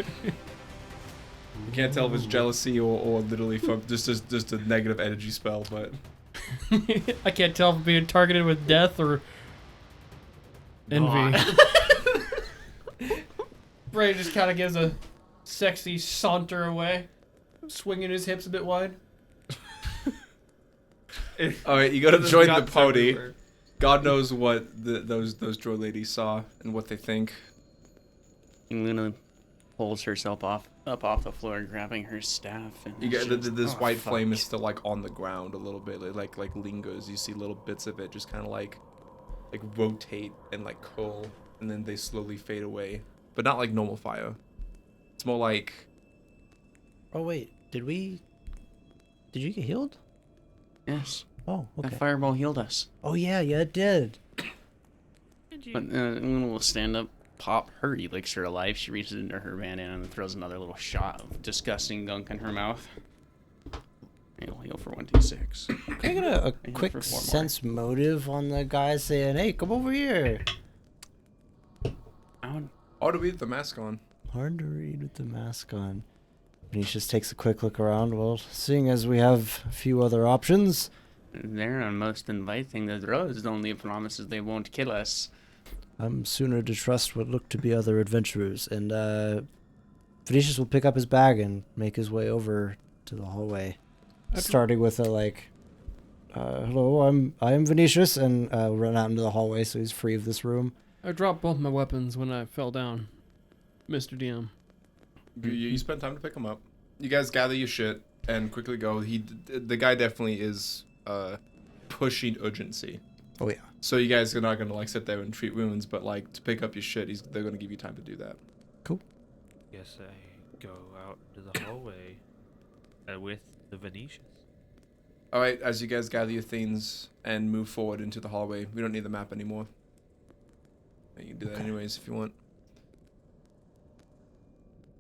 can't tell if it's jealousy or literally from just a negative energy spell, but I can't tell if I'm being targeted with death or envy. Bray just kind of gives a sexy saunter away, swinging his hips a bit wide. all right, you gotta join the Guts party. everywhere. God knows what those drow ladies saw and what they think. Luna pulls herself up off the floor, grabbing her staff. And You get she's- this oh, white fuck. flame is still like on the ground a little bit, like lingers. You see little bits of it just kind of like rotate and like curl, and then they slowly fade away. But not like normal fire. It's more like Oh wait, did you get healed? Yes. Oh, okay. That fireball healed us. Oh yeah, it did. But Luna will stand up, pop her elixir alive. She reaches into her bandana and throws another little shot of disgusting gunk in her mouth. It'll heal for 1d6. Can I get a heal quick for 4 more. sense motive on the guy saying, "Hey, come over here"? oh, to read the mask on. Hard to read with the mask on. Venetius takes a quick look around. Well, seeing as we have a few other options, They're on most inviting. The drows only promises they won't kill us. I'm sooner to trust what look to be other adventurers. And Venetius will pick up his bag and make his way over to the hallway, starting with a "Hello, I am Venetius," and run out into the hallway so he's free of this room. I dropped both my weapons when I fell down, Mr. DM. You spend time to pick him up. You guys gather your shit and quickly go. The guy definitely is pushing urgency. Oh yeah. So you guys are not gonna like sit there and treat wounds, but like to pick up your shit, they're gonna give you time to do that. Guess I go out to the hallway with the Venetians. All right, as you guys gather your things and move forward into the hallway, we don't need the map anymore. You can do that anyways if you want.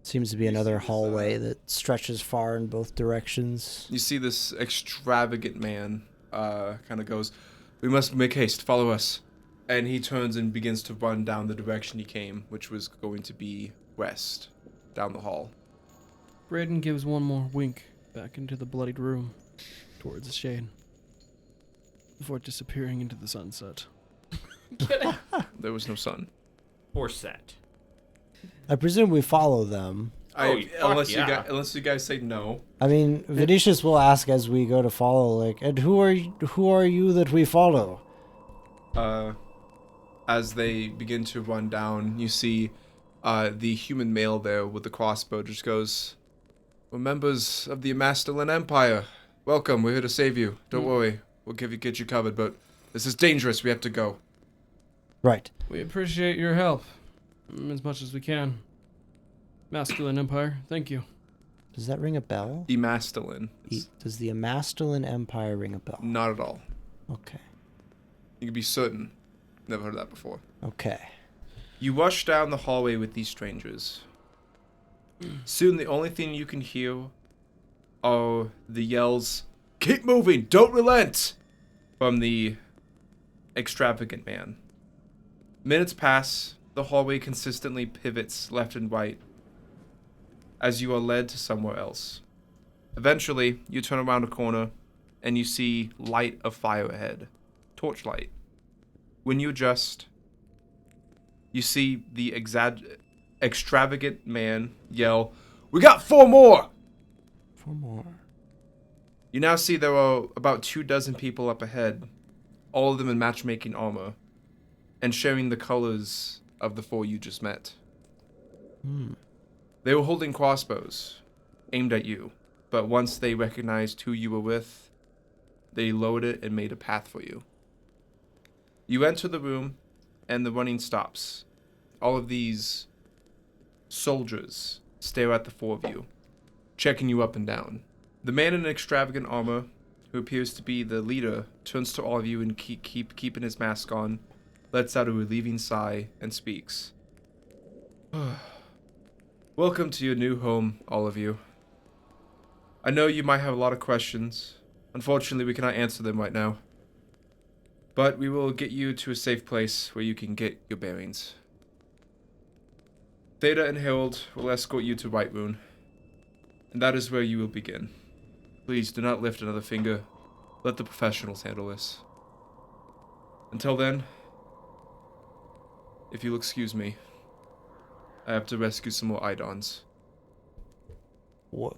Seems to be another hallway that stretches far in both directions. You see this extravagant man kind of goes, "We must make haste, follow us." And he turns and begins to run down the direction he came, which was going to be west, down the hall. Braden gives one more wink back into the bloodied room, towards the shade, before disappearing into the sunset. There was no sun. Or set. I presume we follow them. Unless you guys say no. I mean, Venetius will ask as we go to follow, like, and who are you that we follow? As they begin to run down, you see the human male there with the crossbow just goes, "We're members of the Amastalin Empire. Welcome, we're here to save you. Don't worry, we'll get you covered, but this is dangerous, we have to go." Right. We appreciate your help as much as we can. Masculine Empire, thank you. Does that ring a bell? Amastalin. Does the Amastalin Empire ring a bell? Not at all. Okay. You can be certain. Never heard of that before. Okay. You rush down the hallway with these strangers. Soon the only thing you can hear are the yells, "Keep moving, don't relent!" from the extravagant man. Minutes pass, the hallway consistently pivots left and right as you are led to somewhere else. Eventually, you turn around a corner and you see light of fire ahead. Torchlight. When you adjust, you see the extravagant man yell, "We got 4 more!" 4 more. You now see there are about 24 people up ahead, all of them in matchmaking armor, and sharing the colors of the 4 you just met. They were holding crossbows, aimed at you, but once they recognized who you were with, they lowered it and made a path for you. You enter the room, and the running stops. All of these soldiers stare at the 4 of you, checking you up and down. The man in extravagant armor, who appears to be the leader, turns to all of you and keeping his mask on, lets out a relieving sigh, and speaks. "Welcome to your new home, all of you. I know you might have a lot of questions. Unfortunately, we cannot answer them right now. But we will get you to a safe place where you can get your bearings. Theta and Harold will escort you to Whiterune, and that is where you will begin. Please do not lift another finger. Let the professionals handle this. Until then, if you'll excuse me, I have to rescue some more Idons." What?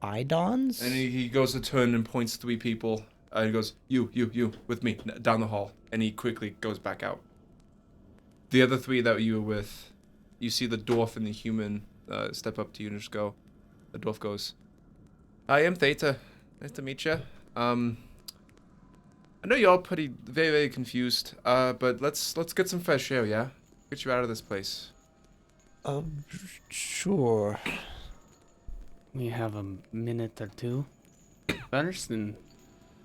Idons? And he goes to turn and points 3 people. He goes, you, with me, down the hall. And he quickly goes back out. The other 3 that you were with, you see the dwarf and the human step up to you and just go. The dwarf goes, "I am Theta. Nice to meet you. I know you're all very, very confused. But let's get some fresh air, yeah? Get you out of this place." Sure. We have a minute or two first and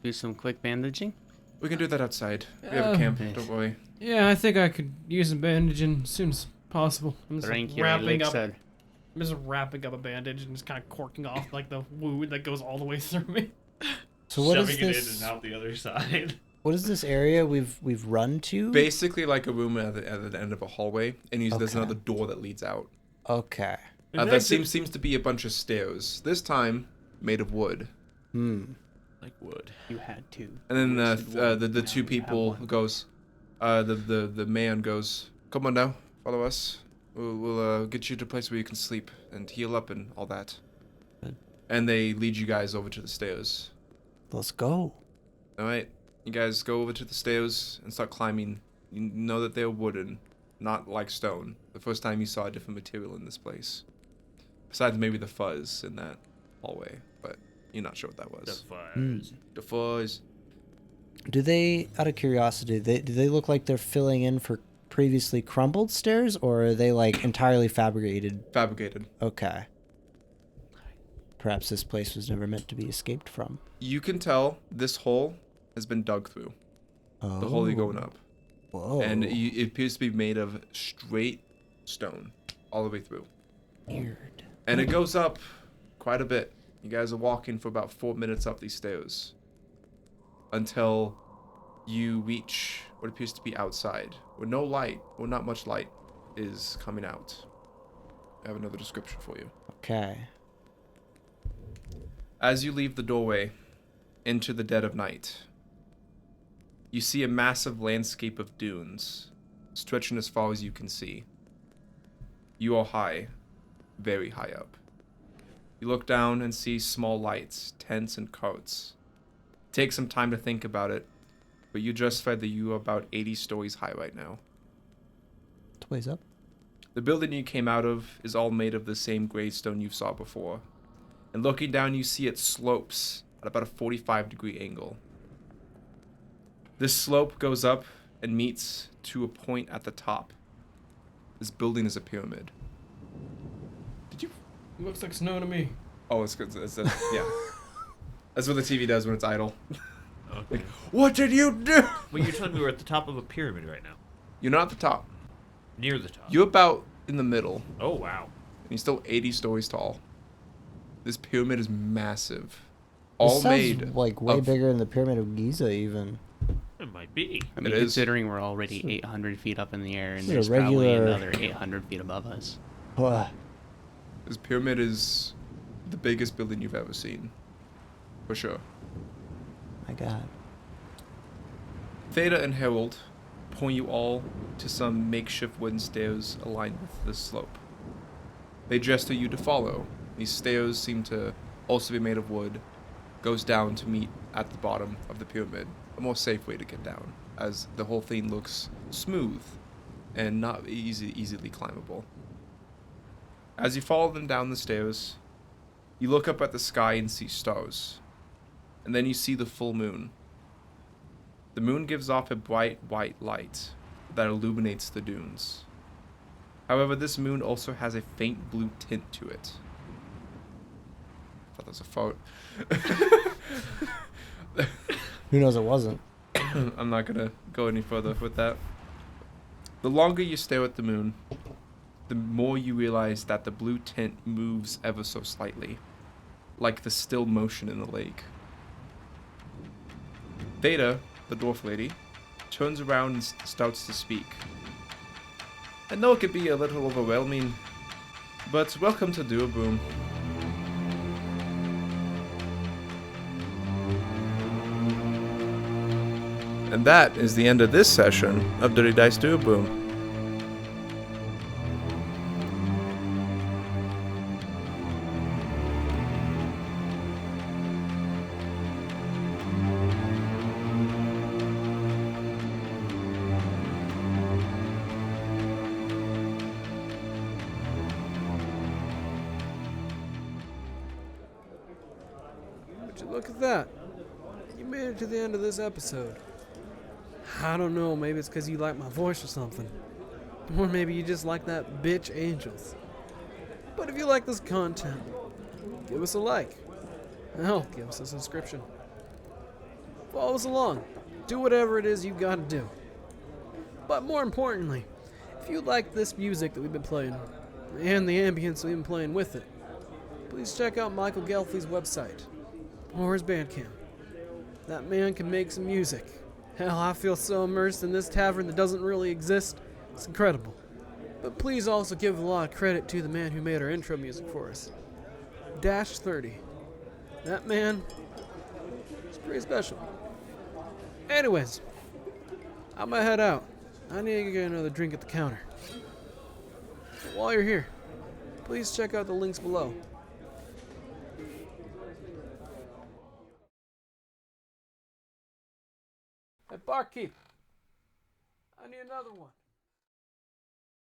do some quick bandaging. We can do that outside. We have a camp, don't worry. Yeah, I think I could use a bandaging as soon as possible. I'm just Drink your wrapping up. elixir. I'm just wrapping up a bandage and just kind of corking off like the wound that goes all the way through me. So what is Shoving it in this? and out the other side. What is this area we've run to? Basically like a room at the end of a hallway, and there's Okay. another door that leads out. Okay. That seems to be a bunch of stairs. This time made of wood. Like wood. You had to. And then Wasted one. the Now 2 you have people one. goes, the man goes, "Come on now, follow us. We'll get you to a place where you can sleep and heal up and all that." Good. And they lead you guys over to the stairs. Let's go. All right, you guys go over to the stairs and start climbing. You know that they're wooden, not like stone. The first time you saw a different material in this place. Besides maybe the fuzz in that hallway, but you're not sure what that was. The fuzz. Do they, out of curiosity, do they look like they're filling in for previously crumbled stairs, or are they like entirely fabricated? Fabricated. Okay. Perhaps this place was never meant to be escaped from. You can tell this hole has been dug through. Oh. The hole you're going up. Whoa. And it appears to be made of straight stone all the way through. Weird. And it goes up quite a bit. You guys are walking for about 4 minutes up these stairs until you reach what appears to be outside, where no light, or not much light, is coming out. I have another description for you. Okay. As you leave the doorway into the dead of night, you see a massive landscape of dunes, stretching as far as you can see. You are high, very high up. You look down and see small lights, tents, and carts. Take some time to think about it, but you just read that you are about 80 stories high right now. It's ways up. The building you came out of is all made of the same gravestone you saw before. And looking down, you see it slopes at about a 45-degree angle. This slope goes up and meets to a point at the top. This building is a pyramid. Did you? It looks like snow to me. Oh, it's good. Yeah. That's what the TV does when it's idle. Okay. What did you do? Well, you're telling me we're at the top of a pyramid right now. You're not at the top. Near the top. You're about in the middle. Oh, wow. And you're still 80 stories tall. This pyramid is massive. This All sounds made like way of- bigger than the Pyramid of Giza, even. It might be. I mean, It is. considering we're already 800 feet up in the air, and This is there's a probably regular- another 800 feet above us. Ugh. This pyramid is the biggest building you've ever seen. For sure. My God. Theta and Harold point you all to some makeshift wooden stairs aligned with the slope. They gesture you to follow. These stairs seem to also be made of wood. Goes down to meet at the bottom of the pyramid. A more safe way to get down, as the whole thing looks smooth and not easily climbable. As you follow them down the stairs, you look up at the sky and see stars. And then you see the full moon. The moon gives off a bright white light that illuminates the dunes. However, this moon also has a faint blue tint to it. I thought that was a fart. Who knows it wasn't? I'm not gonna go any further with that. The longer you stare at the moon, the more you realize that the blue tint moves ever so slightly, like the still motion in the lake. Theta, the dwarf lady, turns around and starts to speak. I know it could be a little overwhelming, but welcome to Duabrume. And that is the end of this session of Dirty Dice Duabrume. Would you look at that? You made it to the end of this episode. I don't know, maybe it's because you like my voice or something. Or maybe you just like that bitch Angels. But if you like this content, give us a like. Hell, give us a subscription. Follow us along. Do whatever it is you gotta do. But more importantly, if you like this music that we've been playing, and the ambience we've been playing with it, please check out Michael Gelfie's website, or his Bandcamp. That man can make some music. Hell, I feel so immersed in this tavern that doesn't really exist. It's incredible. But please also give a lot of credit to the man who made our intro music for us. Dash 30. That man is pretty special. Anyways, I'm gonna head out. I need to get another drink at the counter. But while you're here, please check out the links below. Hey, barkeep. I need another one.